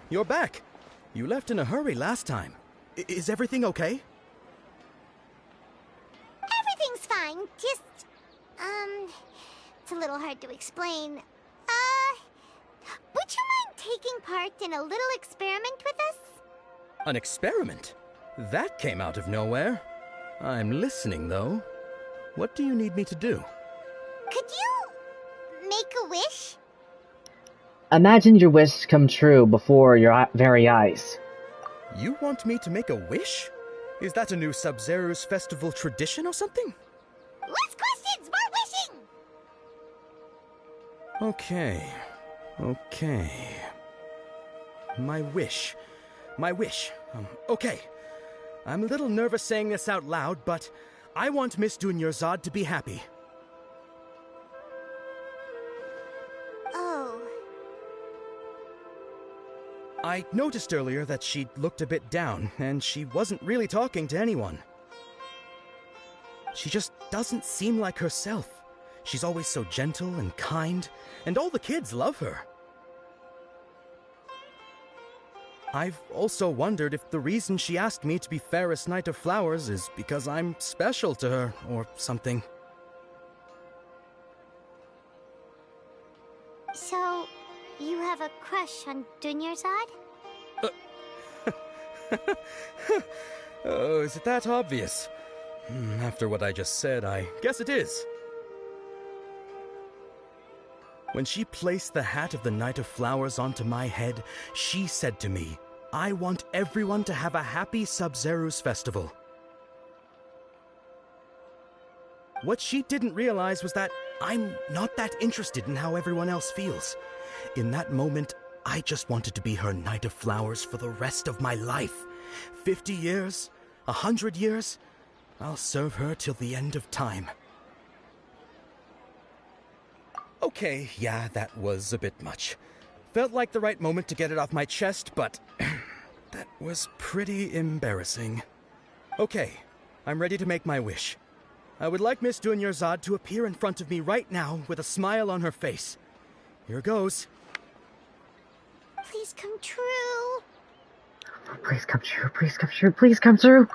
S9: You're back. You left in a hurry last time. Is everything okay?
S3: Everything's fine. Just, it's a little hard to explain. Would you mind taking part in a little experiment with us?
S9: An experiment? That came out of nowhere. I'm listening, though. What do you need me to do?
S3: Could you make a wish?
S1: Imagine your wish come true before your very eyes.
S9: You want me to make a wish? Is that a new Sub-Zero's festival tradition or something?
S3: Less questions, more wishing!
S9: Okay. My wish. Okay. I'm a little nervous saying this out loud, but I want Miss Dunyarzad to be happy.
S3: Oh.
S9: I noticed earlier that she looked a bit down, and she wasn't really talking to anyone. She just doesn't seem like herself. She's always so gentle and kind, and all the kids love her. I've also wondered if the reason she asked me to be Faris Knight of Flowers is because I'm special to her, or something.
S3: So, you have a crush on Dunyarzad?
S9: Oh, is it that obvious? After what I just said, I guess it is. When she placed the hat of the Knight of Flowers onto my head, she said to me, I want everyone to have a happy Sub-Zero's festival. What she didn't realize was that I'm not that interested in how everyone else feels. In that moment, I just wanted to be her Knight of Flowers for the rest of my life. 50 years, 100 years, I'll serve her till the end of time. Okay, yeah, that was a bit much. Felt like the right moment to get it off my chest, but that was pretty embarrassing. Okay, I'm ready to make my wish. I would like Miss Dunyarzad to appear in front of me right now with a smile on her face. Here goes.
S3: Please come true.
S1: Please come true, please come true, please come true!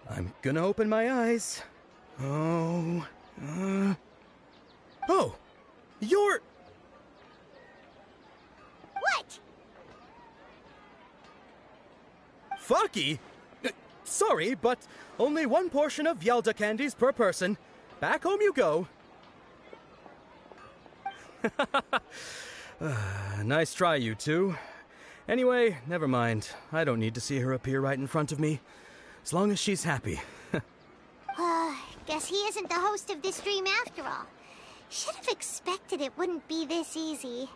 S9: I'm gonna open my eyes. Oh, lucky! Sorry, but only one portion of Yelda candies per person. Back home you go. Nice try, you two. Anyway, never mind. I don't need to see her appear right in front of me. As long as she's happy.
S3: Guess he isn't the host of this stream after all. Should have expected it wouldn't be this easy.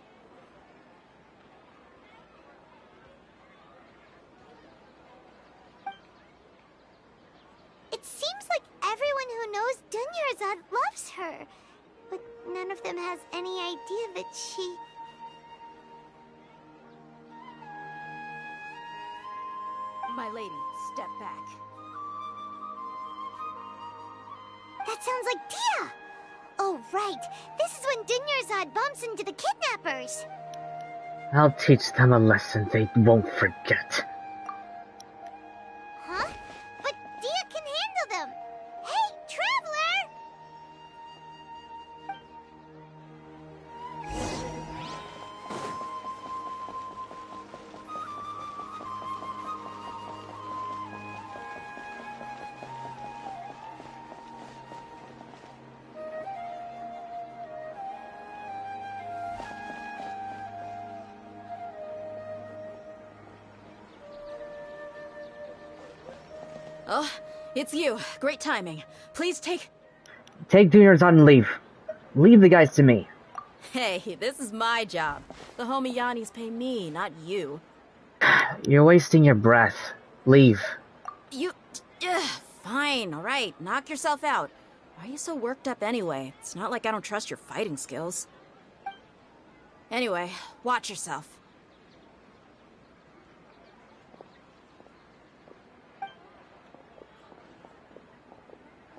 S3: It seems like everyone who knows Dunyarzad loves her, but none of them has any idea that she...
S2: My lady, step back.
S3: That sounds like Tia! Oh, right. This is when Dunyarzad bumps into the kidnappers.
S1: I'll teach them a lesson they won't forget.
S3: Huh? But Tia can handle them. Hey, Traveler!
S2: Oh, it's you. Great timing. Please take...
S1: Take Dunyarzad and leave. Leave the guys to me.
S2: Hey, this is my job. The homie Yannis pay me, not you.
S1: You're wasting your breath. Leave.
S2: You... Fine, alright. Knock yourself out. Why are you so worked up anyway? It's not like I don't trust your fighting skills. Anyway, watch yourself.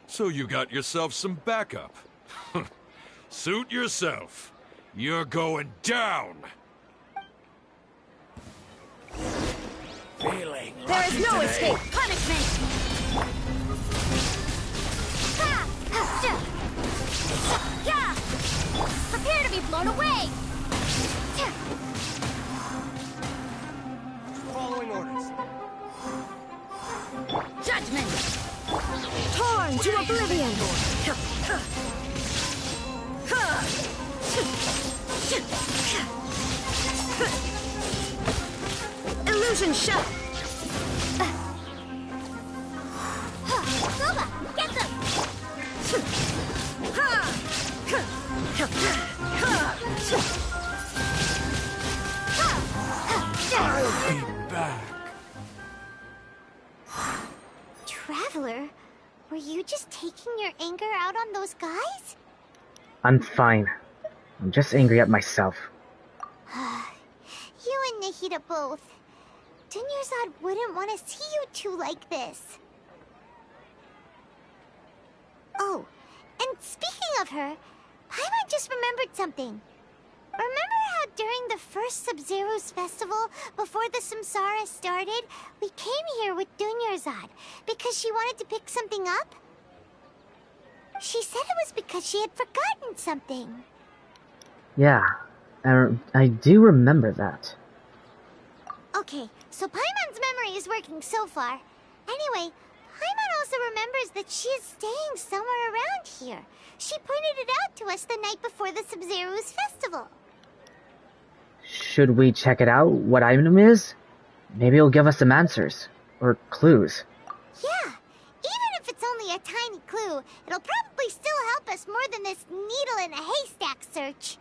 S10: So you got yourself some backup. Suit yourself. You're going down. Feeling
S2: There is no escape! Punishment!
S3: Prepare to be blown away!
S11: Following orders.
S2: Judgment! Torn to oblivion! Illusion shut!
S3: Boba, get them!
S10: I'll be back.
S3: Traveler, were you just taking your anger out on those guys?
S1: I'm fine. I'm just angry at myself.
S3: You and Nahida both. Dunyarzad wouldn't want to see you two like this. Oh, and speaking of her, Paimon just remembered something. Remember how during the first Sub-Zero's festival, before the Samsara started, we came here with Dunyarzad because she wanted to pick something up? She said it was because she had forgotten something.
S1: Yeah, I do remember that.
S3: Okay, so Paimon's memory is working so far. Anyway, Paimon also remembers that she is staying somewhere around here. She pointed it out to us the night before the Sub-Zero's festival.
S1: Should we check it out, what item it is? Maybe it'll give us some answers. Or clues.
S3: Yeah, even if it's only a tiny clue, it'll probably still help us more than this needle in a haystack search.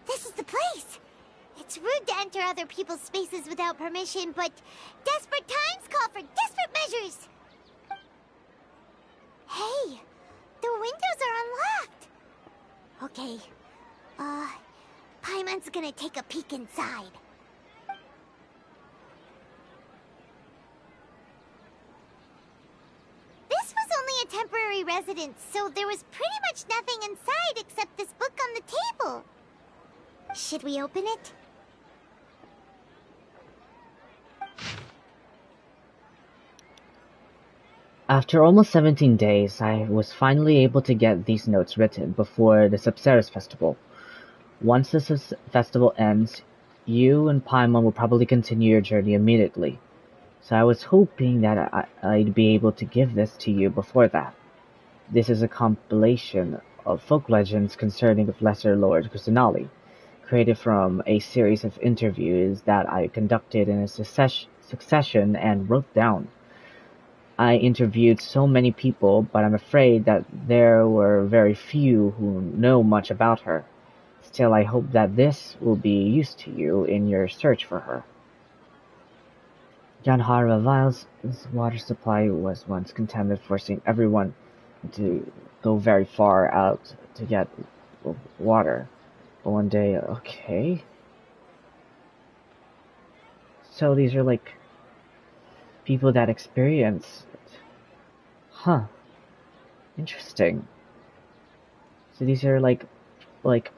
S3: This is the place! It's rude to enter other people's spaces without permission, but desperate times call for desperate measures! Hey, the windows are unlocked! Okay, Paimon's gonna take a peek inside. This was only a temporary residence, so there was pretty much nothing inside except this book on the table. Should we open it?
S1: After almost 17 days, I was finally able to get these notes written before the Subceres festival. Once the festival ends, You and Paimon will probably continue your journey immediately, so I was hoping that I'd be able to give this to you before that. This is a compilation of folk legends concerning the Lesser Lord Kusanali, created from a series of interviews that I conducted in a succession and wrote down. I interviewed so many people, but I'm afraid that there were very few who know much about her. Still, I hope that this will be used to you in your search for her. Janhara Vile's water supply was once contaminated, forcing everyone to go very far out to get water. But one day, okay. So these are like people that experience it. Huh. Interesting. So these are like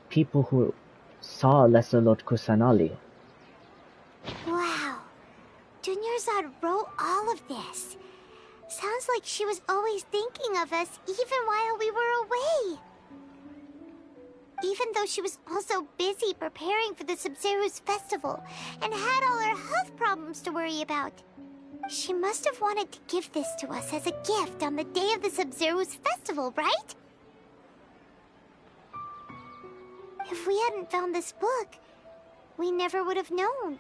S1: people who saw Lesolot Kusanali.
S3: Wow. Dunyarzad wrote all of this. Sounds like she was always thinking of us even while we were away. Even though she was also busy preparing for the Sabzeruz festival and had all her health problems to worry about. She must have wanted to give this to us as a gift on the day of the Sabzeruz festival, right? If we hadn't found this book, we never would have known.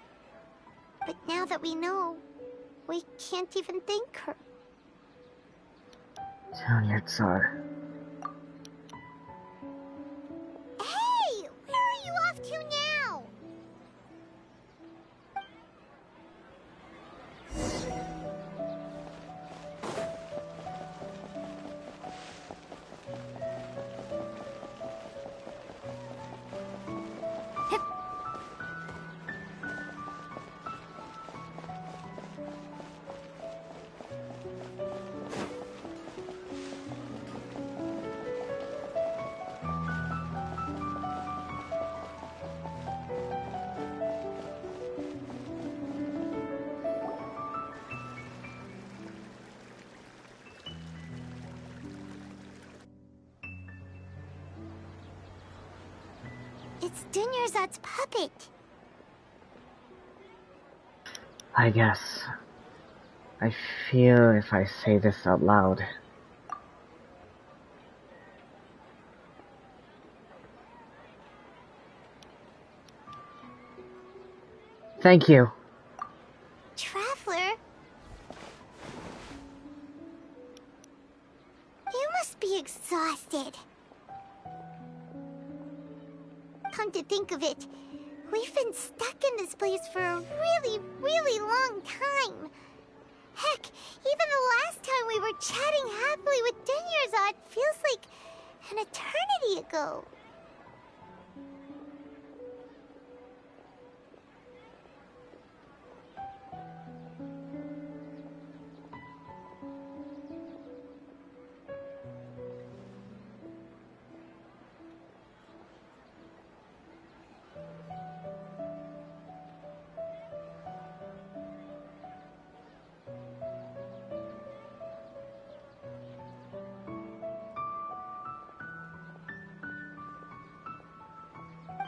S3: But now that we know, we can't even thank her.
S1: Dunyarzad.
S3: Hey! Where are you off to now? It's Dunyarzad's puppet.
S1: I guess. I feel if I say this out loud. Thank you.
S3: Traveler? You must be exhausted. Come to think of it, we've been stuck in this place for a really, really long time. Heck, even the last time we were chatting happily with Dunyarzad feels like an eternity ago.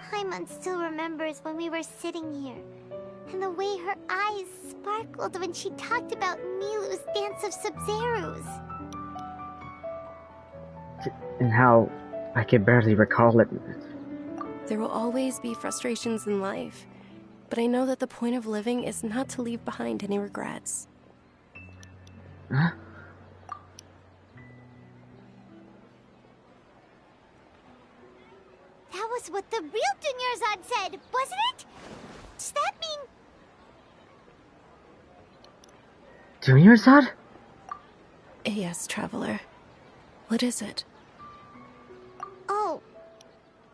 S3: Paimon still remembers when we were sitting here, and the way her eyes sparkled when she talked about Milu's Dance of Sabzeruz.
S1: And how I can barely recall it.
S8: There will always be frustrations in life, but I know that the point of living is not to leave behind any regrets.
S1: Huh?
S3: That was what the real Dunyarzad said, wasn't it? Does that mean...
S1: Dunyarzad?
S8: Yes, Traveler. What is it?
S3: Oh,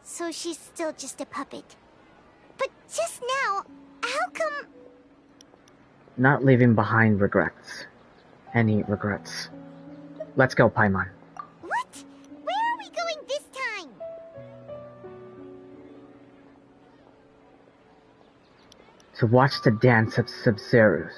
S3: so she's still just a puppet. But just now, how come...
S1: Not leaving behind regrets. Any regrets. Let's go, Paimon.
S3: What? Where are we going this time?
S1: To watch the Dance of Sabzeruz.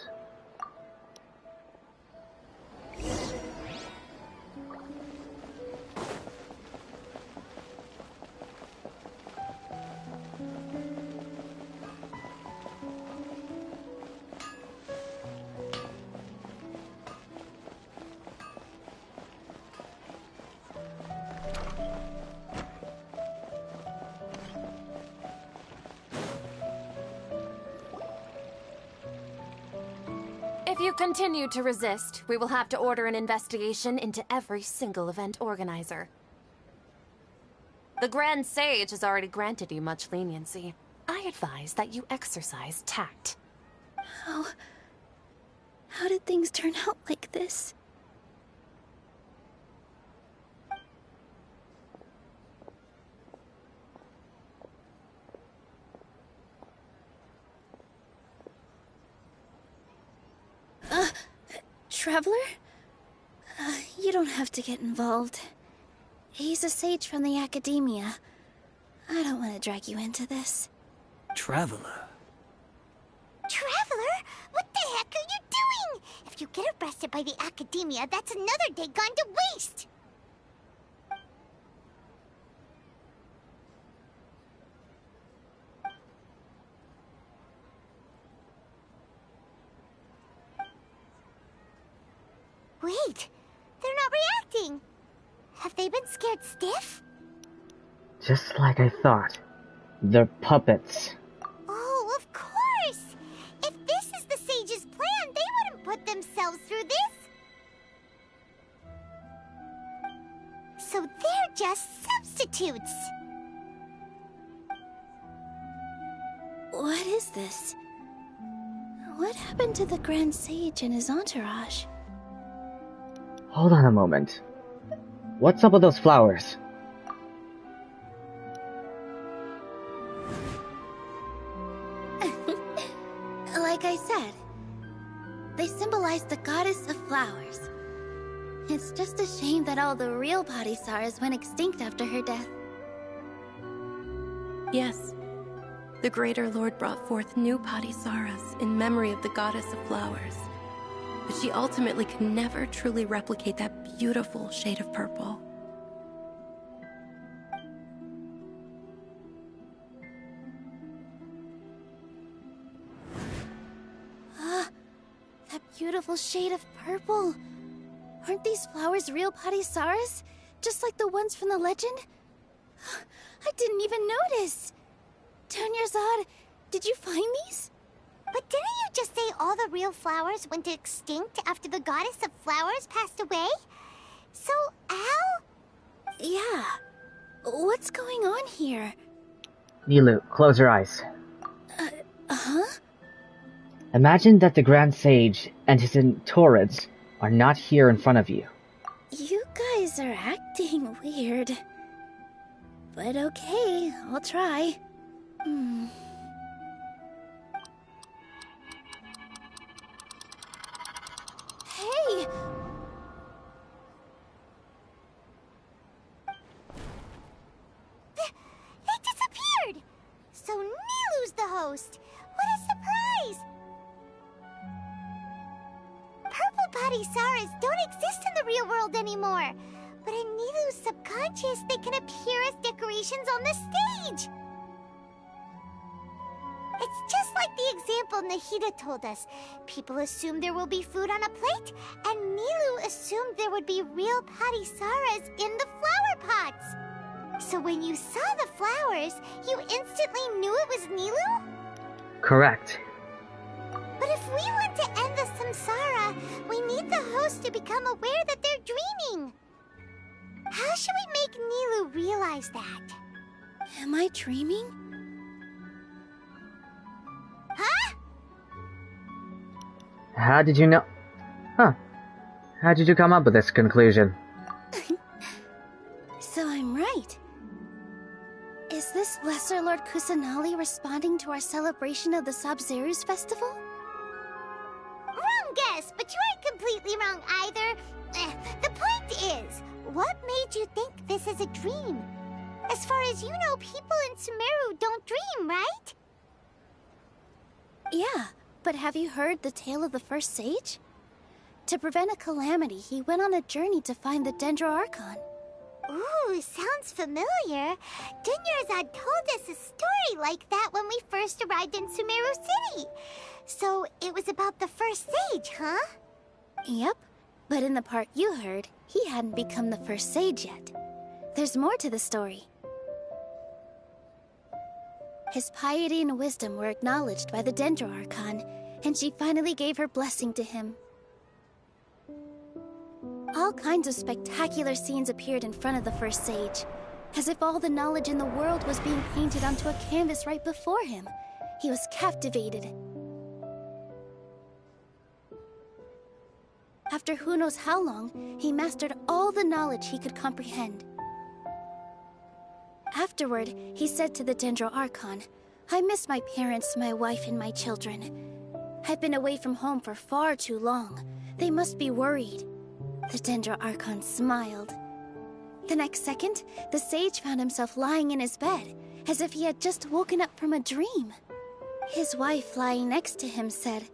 S11: If you continue to resist, we will have to order an investigation into every single event organizer. The Grand Sage has already granted you much leniency. I advise that you exercise tact.
S12: How did things turn out like this? Traveler? You don't have to get involved. He's a sage from the Academia. I don't want to drag you into this.
S13: Traveler?
S3: Traveler? What the heck are you doing? If you get arrested by the Academia, that's another day gone to waste! Wait, they're not reacting. Have they been scared stiff?
S1: Just like I thought. They're puppets.
S3: Oh, of course! If this is the Sage's plan, they wouldn't put themselves through this. So they're just substitutes.
S12: What is this? What happened to the Grand Sage and his entourage?
S1: Hold on a moment. What's up with those flowers?
S12: Like I said, they symbolize the goddess of flowers. It's just a shame that all the real Padisaras went extinct after her death.
S8: Yes. The Greater Lord brought forth new Padisaras in memory of the goddess of flowers. But she ultimately could never truly replicate that beautiful shade of purple.
S12: That beautiful shade of purple. Aren't these flowers real Padisaras? Just like the ones from the legend? I didn't even notice. Dunyarzad, did you find these?
S3: But didn't you just say all the real flowers went extinct after the goddess of flowers passed away? So, Al?
S12: Yeah. What's going on here?
S1: Nilou, close your eyes.
S12: Huh?
S1: Imagine that the Grand Sage and his entourage are not here in front of you.
S12: You guys are acting weird. But okay, I'll try. Hey!
S3: They disappeared! So Nilou's the host! What a surprise! Purple Padisaras don't exist in the real world anymore. But in Nilou's subconscious, they can appear as decorations on the stage! It's just like the example Nahida told us. People assume there will be food on a plate, and Nilou assumed there would be real Padisaras in the flower pots. So when you saw the flowers, you instantly knew it was Nilou?
S1: Correct.
S3: But if we want to end the samsara, we need the host to become aware that they're dreaming. How should we make Nilou realize that?
S12: Am I dreaming?
S3: Huh?
S1: How did you know? Huh. How did you come up with this conclusion?
S12: So I'm right. Is this Lesser Lord Kusanali responding to our celebration of the Sabzeruz festival?
S3: Wrong guess, but you aren't completely wrong either. The point is, what made you think this is a dream? As far as you know, people in Sumeru don't dream, right?
S12: Yeah, but have you heard the tale of the first sage? To prevent a calamity, he went on a journey to find the Dendro Archon.
S3: Ooh, sounds familiar. Dunyarzad told us a story like that when we first arrived in Sumeru City. So it was about the first sage, huh?
S12: Yep, but in the part you heard, he hadn't become the first sage yet. There's more to the story. His piety and wisdom were acknowledged by the Dendro Archon, and she finally gave her blessing to him. All kinds of spectacular scenes appeared in front of the first sage, as if all the knowledge in the world was being painted onto a canvas right before him. He was captivated. After who knows how long, he mastered all the knowledge he could comprehend. Afterward, he said to the Dendro Archon, "I miss my parents, my wife, and my children. I've been away from home for far too long. They must be worried." The Dendro Archon smiled. The next second, the sage found himself lying in his bed, as if he had just woken up from a dream. His wife, lying next to him, said,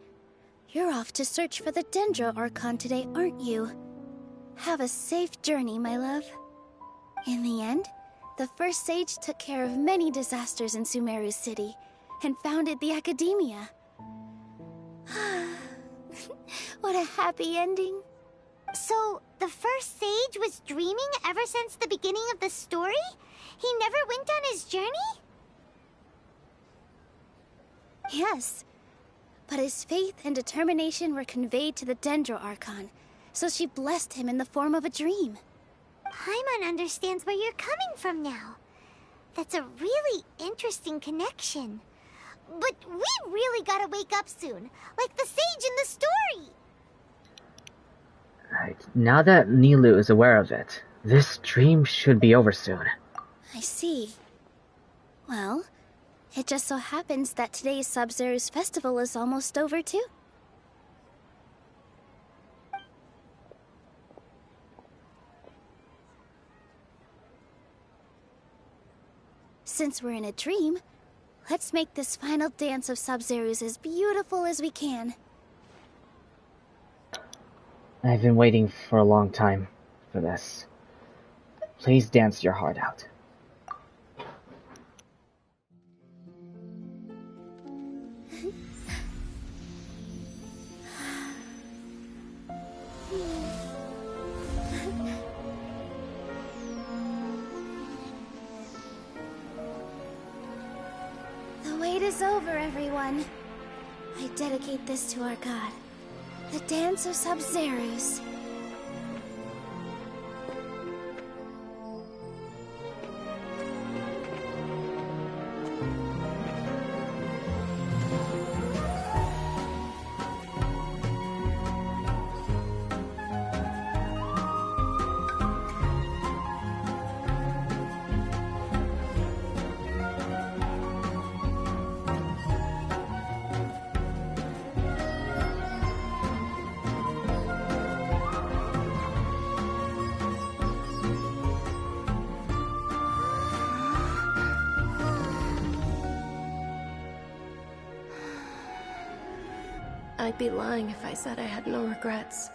S12: "You're off to search for the Dendro Archon today, aren't you? Have a safe journey, my love." In the end, the first sage took care of many disasters in Sumeru City, and founded the Academia. What a happy ending.
S3: So, the first sage was dreaming ever since the beginning of the story? He never went on his journey?
S12: Yes, but his faith and determination were conveyed to the Dendro Archon, so she blessed him in the form of a dream.
S3: Paimon understands where you're coming from now. That's a really interesting connection. But we really gotta wake up soon, like the sage in the story!
S1: Right. Now that Nilou is aware of it, this dream should be over soon.
S12: I see. Well, it just so happens that today's Sub-Zero's festival is almost over too. Since we're in a dream, let's make this final dance of Sub-Zero's as beautiful as we can.
S1: I've been waiting for a long time for this. Please dance your heart out.
S12: The wait is over, everyone. I dedicate this to our god, the Dance of Sub-Zeros.
S8: I'd be lying if I said I had no regrets.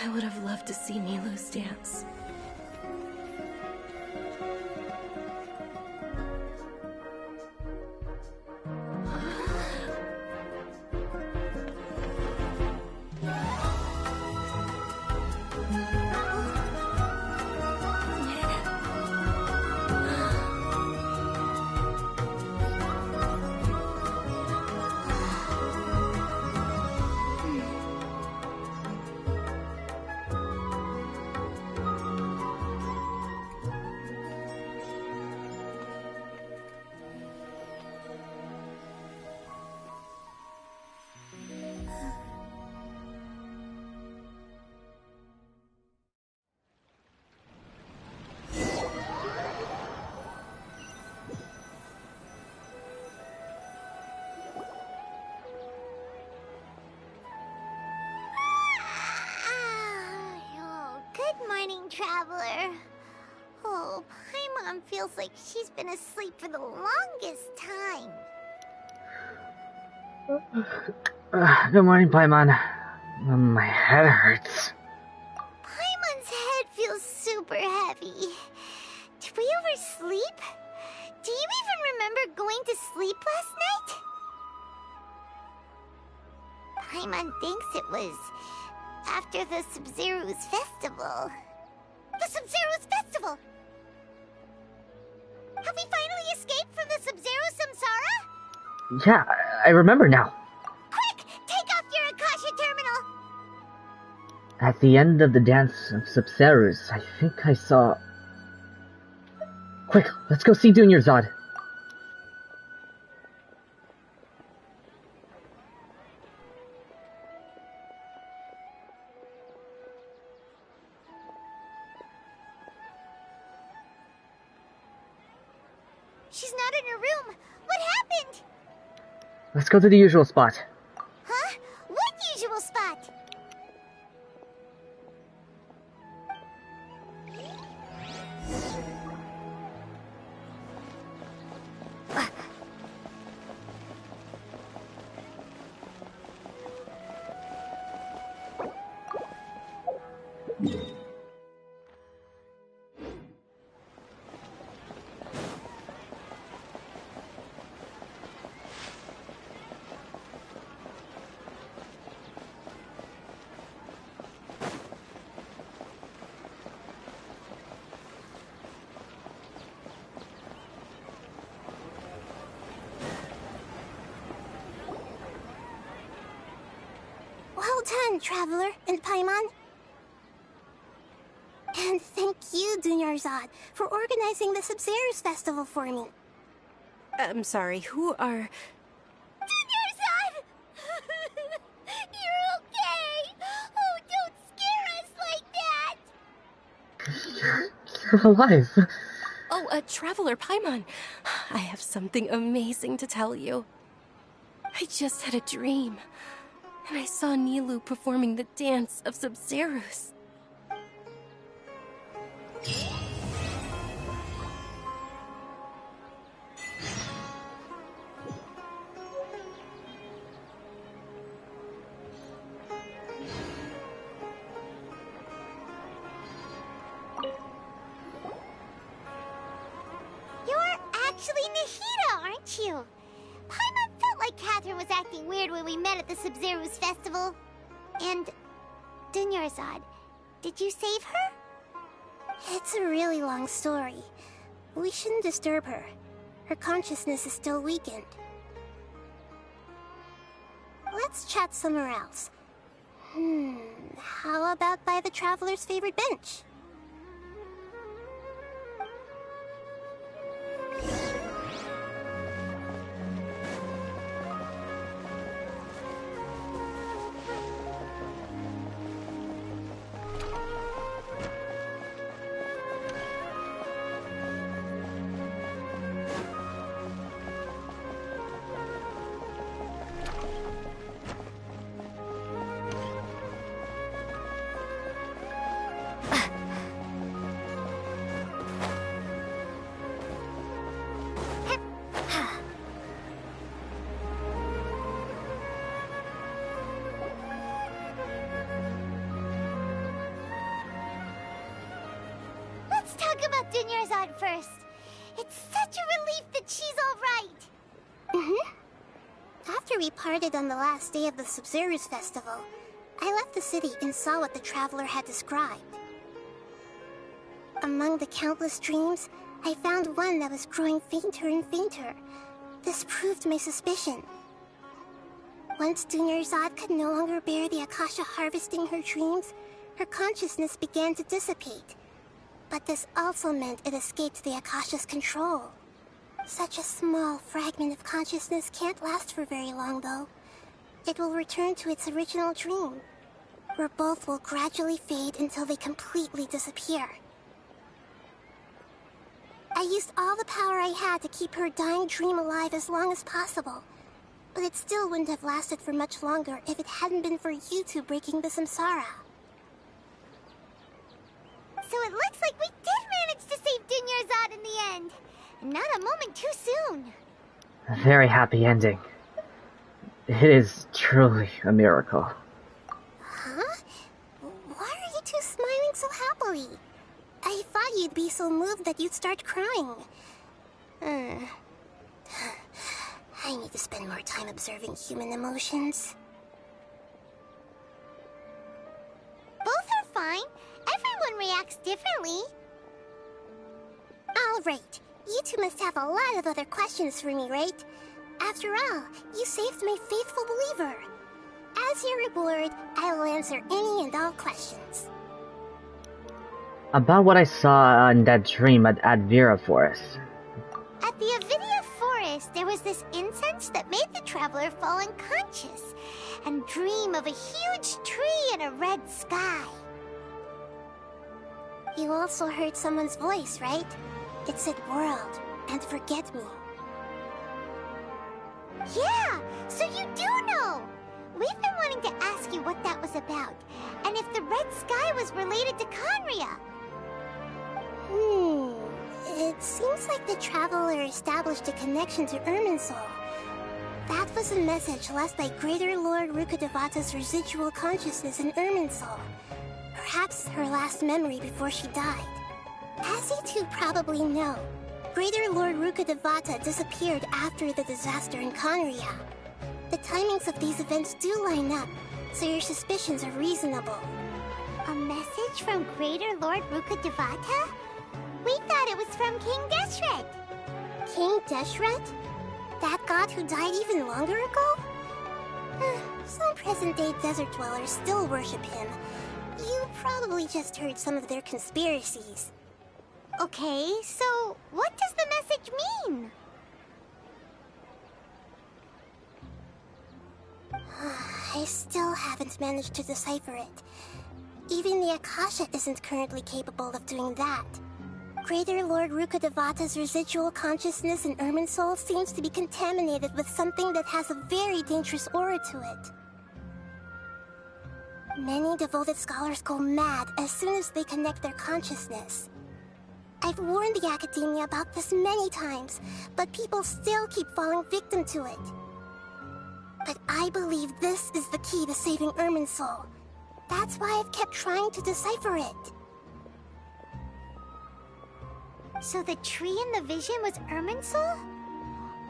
S8: I would have loved to see Nilou's dance.
S3: Traveler. Oh, Paimon feels like she's been asleep for the longest time.
S1: Good morning, Paimon. My head hurts.
S3: Paimon's head feels super heavy. Did we oversleep? Do you even remember going to sleep last night? Paimon thinks it was after the Sub-Zero's festival. The Sub-Zero's festival! Have we finally escaped from the Sub-Zero Samsara?
S1: Yeah, I remember now.
S3: Quick! Take off
S1: At the end of the Dance of Subcerus, I think I saw... Quick, let's go see Dunyarzad.
S3: She's not in her room. What happened?
S1: Let's go to the usual spot.
S3: Huh? What usual spot?
S4: Well done, Traveler and Paimon. And thank you, Dunyarzad, for organizing the Subcerus Festival for me.
S8: I'm sorry, who are...
S3: Dunyarzad! You're okay! Oh, don't scare us like that!
S1: You're alive.
S8: Oh, Traveler Paimon. I have something amazing to tell you. I just had a dream, and I saw Nilou performing the Dance of Subcerus.
S3: You're actually Nahida, aren't you? Paimon felt like Catherine was acting weird when we met at the Subcerus Festival. And... Dunyarzad, did you save her?
S4: It's a really long story. We shouldn't disturb her. Her consciousness is still weakened. Let's chat somewhere else. How about by the Traveler's favorite bench?
S3: Let's talk about Dunyarzad first. It's such a relief that she's alright.
S4: After we parted on the last day of the Subcerus Festival, I left the city and saw what the Traveler had described. Among the countless dreams, I found one that was growing fainter and fainter. This proved my suspicion. Once Dunyarzad could no longer bear the Akasha harvesting her dreams, her consciousness began to dissipate. But this also meant it escaped the Akasha's control. Such a small fragment of consciousness can't last for very long, though. It will return to its original dream, where both will gradually fade until they completely disappear. I used all the power I had to keep her dying dream alive as long as possible, but it still wouldn't have lasted for much longer if it hadn't been for you two breaking the samsara.
S3: So it looks like we did manage to save Dunyarzad in the end. Not a moment too soon.
S1: A very happy ending. It is truly a miracle.
S4: Huh? Why are you two smiling so happily? I thought you'd be so moved that you'd start crying. I need to spend more time observing human emotions.
S3: Both are fine. Everyone reacts differently.
S4: All right. You two must have a lot of other questions for me, right? After all, you saved my faithful believer. As your reward, I will answer any and all questions.
S1: About what I saw in that dream at Advira Forest.
S3: At the Avidia Forest, there was this incense that made the traveler fall unconscious and dream of a huge tree and a red sky.
S4: You also heard someone's voice, right? It said world and forget me.
S3: Yeah, so you do know! We've been wanting to ask you what that was about, and if the red sky was related to Conria.
S4: It seems like the traveler established a connection to Irminsul. That was a message left by Greater Lord Rukkhadevata's residual consciousness in Irminsul. Perhaps her last memory before she died. As you two probably know, Greater Lord Rukkhadevata disappeared after the disaster in Conria. The timings of these events do line up, so your suspicions are reasonable.
S3: A message from Greater Lord Rukkhadevata? We thought it was from King Deshret.
S4: King Deshret? That god who died even longer ago? Some present-day desert dwellers still worship him. You probably just heard some of their conspiracies.
S3: Okay, so what does the message mean?
S4: I still haven't managed to decipher it. Even the Akasha isn't currently capable of doing that. Greater Lord Rukkhadevata's residual consciousness in Irminsul seems to be contaminated with something that has a very dangerous aura to it. Many devoted scholars go mad as soon as they connect their consciousness. I've warned the Academia about this many times, but people still keep falling victim to it. But I believe this is the key to saving Irminsul. That's why I've kept trying to decipher it.
S3: So the tree in the vision was Irminsul?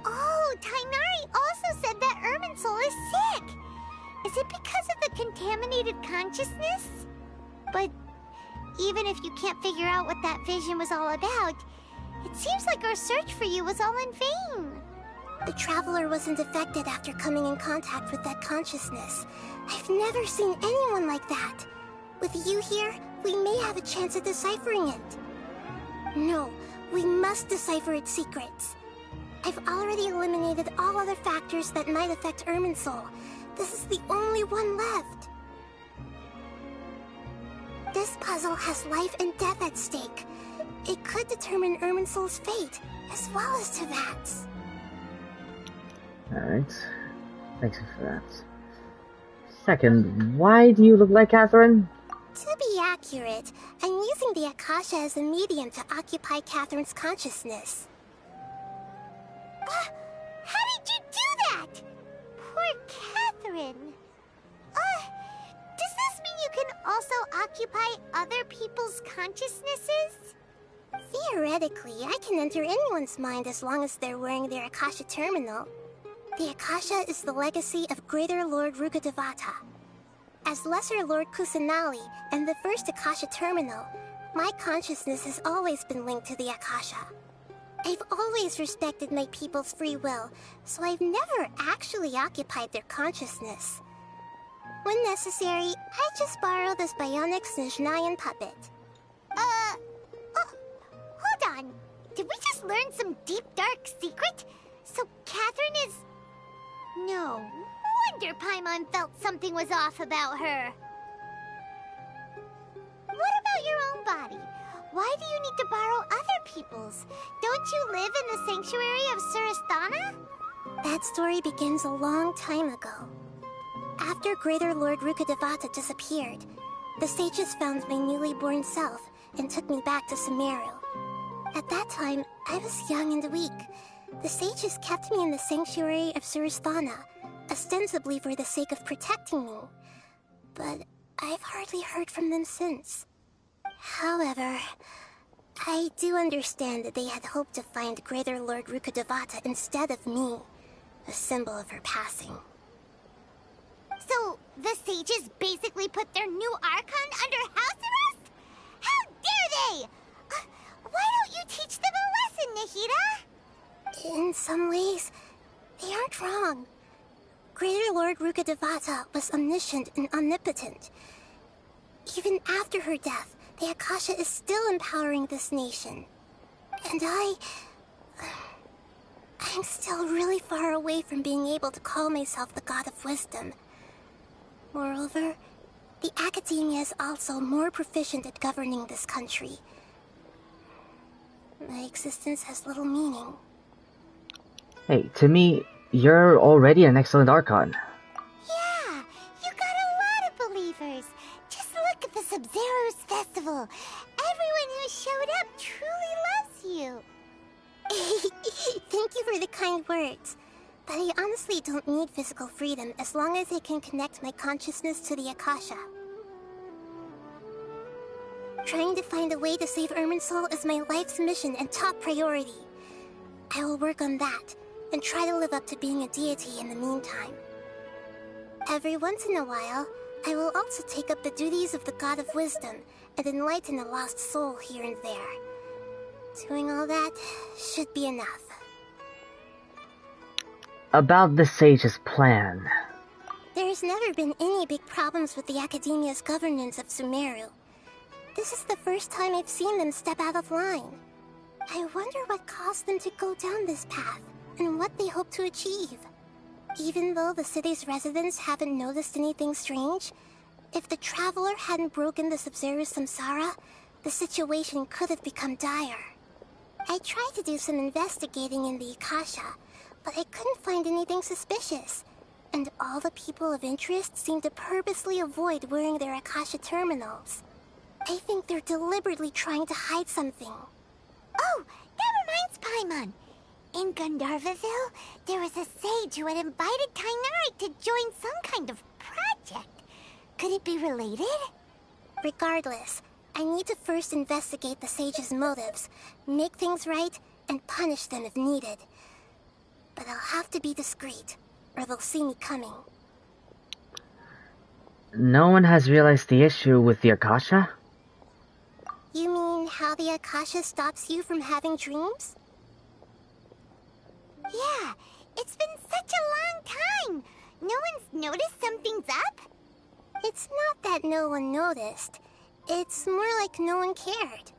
S3: Oh, Tainari also said that Irminsul is sick! Is it because of the contaminated consciousness? But even if you can't figure out what that vision was all about, it seems like our search for you was all in vain.
S4: The Traveler wasn't affected after coming in contact with that consciousness. I've never seen anyone like that. With you here, we may have a chance at deciphering it. No, we must decipher its secrets. I've already eliminated all other factors that might affect Irminsul. This is the only one left. This puzzle has life and death at stake. It could determine Irminsul's fate, as well as Tevat's.
S1: Alright. Thanks for that. Second, why do you look like Catherine?
S4: To be accurate, I'm using the Akasha as a medium to occupy Catherine's consciousness.
S3: How did you do that? Poor Catherine. Does this mean you can also occupy other people's consciousnesses?
S4: Theoretically, I can enter anyone's mind as long as they're wearing their Akasha terminal. The Akasha is the legacy of Greater Lord Rukkhadevata. As Lesser Lord Kusanali and the first Akasha terminal, my consciousness has always been linked to the Akasha. I've always respected my people's free will, so I've never actually occupied their consciousness. When necessary, I just borrow this bionic Snezhnayan puppet.
S3: Hold on. Did we just learn some deep, dark secret? So Catherine is... No wonder Paimon felt something was off about her. What about your own body? Why do you need to borrow other people's? Don't you live in the sanctuary of Surasthana?
S4: That story begins a long time ago. After Greater Lord Rukkhadevata disappeared, the sages found my newly born self and took me back to Sumeru. At that time, I was young and weak. The sages kept me in the sanctuary of Surasthana, ostensibly for the sake of protecting me. But I've hardly heard from them since. However, I do understand that they had hoped to find Greater Lord Rukkhadevata instead of me, a symbol of her passing.
S3: So, the sages basically put their new Archon under house arrest? How dare they! Why don't you teach them a lesson, Nahida?
S4: In some ways, they aren't wrong. Greater Lord Lord Rukkhadevata was omniscient and omnipotent. Even after her death, the Akasha is still empowering this nation. And I'm still really far away from being able to call myself the God of Wisdom. Moreover, the Academia is also more proficient at governing this country. My existence has little meaning.
S1: Hey, to me, you're already an excellent Archon.
S3: Yeah, you got a lot of believers. Just look at the Sub-Zero's festival. Everyone who showed up truly loves you.
S4: Thank you for the kind words. But I honestly don't need physical freedom as long as I can connect my consciousness to the Akasha. Trying to find a way to save Irminsul is my life's mission and top priority. I will work on that, and try to live up to being a deity in the meantime. Every once in a while, I will also take up the duties of the God of Wisdom and enlighten a lost soul here and there. Doing all that should be enough.
S1: About the Sage's plan.
S4: There's never been any big problems with the Academia's governance of Sumeru. This is the first time I've seen them step out of line. I wonder what caused them to go down this path, and what they hope to achieve. Even though the city's residents haven't noticed anything strange, if the Traveler hadn't broken the Sub-Zero Samsara, the situation could have become dire. I tried to do some investigating in the Akasha, but I couldn't find anything suspicious. And all the people of interest seem to purposely avoid wearing their Akasha terminals. I think they're deliberately trying to hide something.
S3: Oh, that reminds Paimon. In Gandharvaville, there was a sage who had invited Kainari to join some kind of project. Could it be related?
S4: Regardless, I need to first investigate the sage's motives, make things right, and punish them if needed. But I'll have to be discreet, or they'll see me coming.
S1: No one has realized the issue with the Akasha?
S4: You mean how the Akasha stops you from having dreams?
S3: Yeah, it's been such a long time. No one's noticed something's up?
S4: It's not that no one noticed. It's more like no one cared.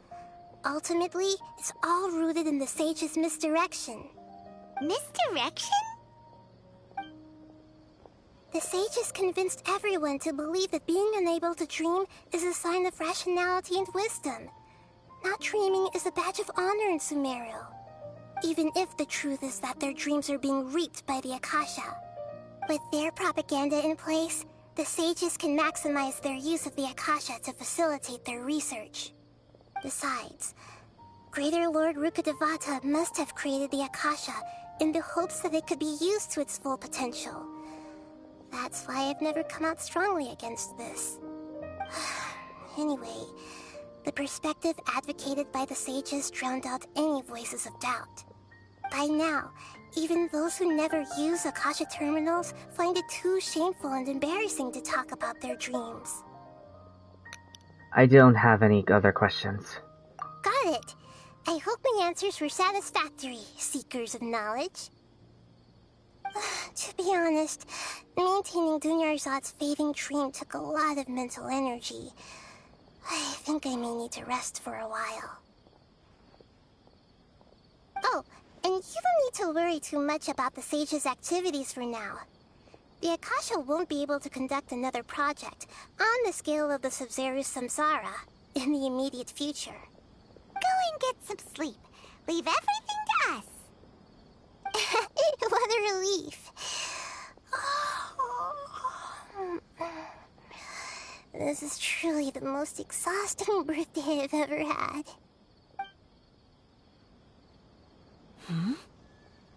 S4: Ultimately, it's all rooted in the sage's misdirection.
S3: Misdirection?
S4: The sage has convinced everyone to believe that being unable to dream is a sign of rationality and wisdom. Not dreaming is a badge of honor in Sumeru. Even if the truth is that their dreams are being reaped by the Akasha. With their propaganda in place, the sages can maximize their use of the Akasha to facilitate their research. Besides, Greater Lord Rukkhadevata must have created the Akasha in the hopes that it could be used to its full potential. That's why I've never come out strongly against this. Anyway, the perspective advocated by the sages drowned out any voices of doubt. By now, even those who never use Akasha terminals find it too shameful and embarrassing to talk about their dreams.
S1: I don't have any other questions.
S4: Got it. I hope my answers were satisfactory, seekers of knowledge. To be honest, maintaining Dunyarzad's fading dream took a lot of mental energy. I think I may need to rest for a while. Oh, and you don't need to worry too much about the sage's activities for now. The Akasha won't be able to conduct another project on the scale of the Sub-Zero Samsara in the immediate future.
S3: Go and get some sleep. Leave everything to us.
S4: What a relief. This is truly the most exhausting birthday I've ever had.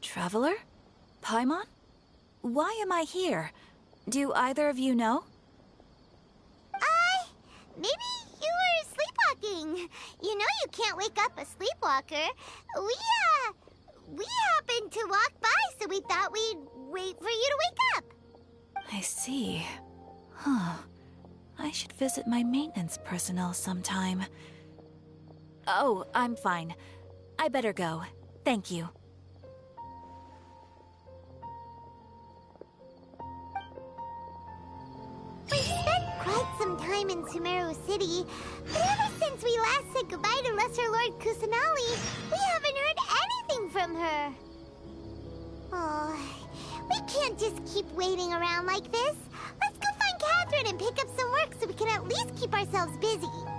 S13: Traveler? Paimon? Why am I here? Do either of you know?
S3: Maybe you were sleepwalking. You know you can't wake up a sleepwalker. We happened to walk by, so we thought we'd wait for you to wake up.
S13: I see. Huh. I should visit my maintenance personnel sometime. Oh, I'm fine. I better go. Thank you.
S3: Sumeru City, but ever since we last said goodbye to Lesser Lord Kusanali, we haven't heard anything from her. Oh, we can't just keep waiting around like this. Let's go find Catherine and pick up some work so we can at least keep ourselves busy.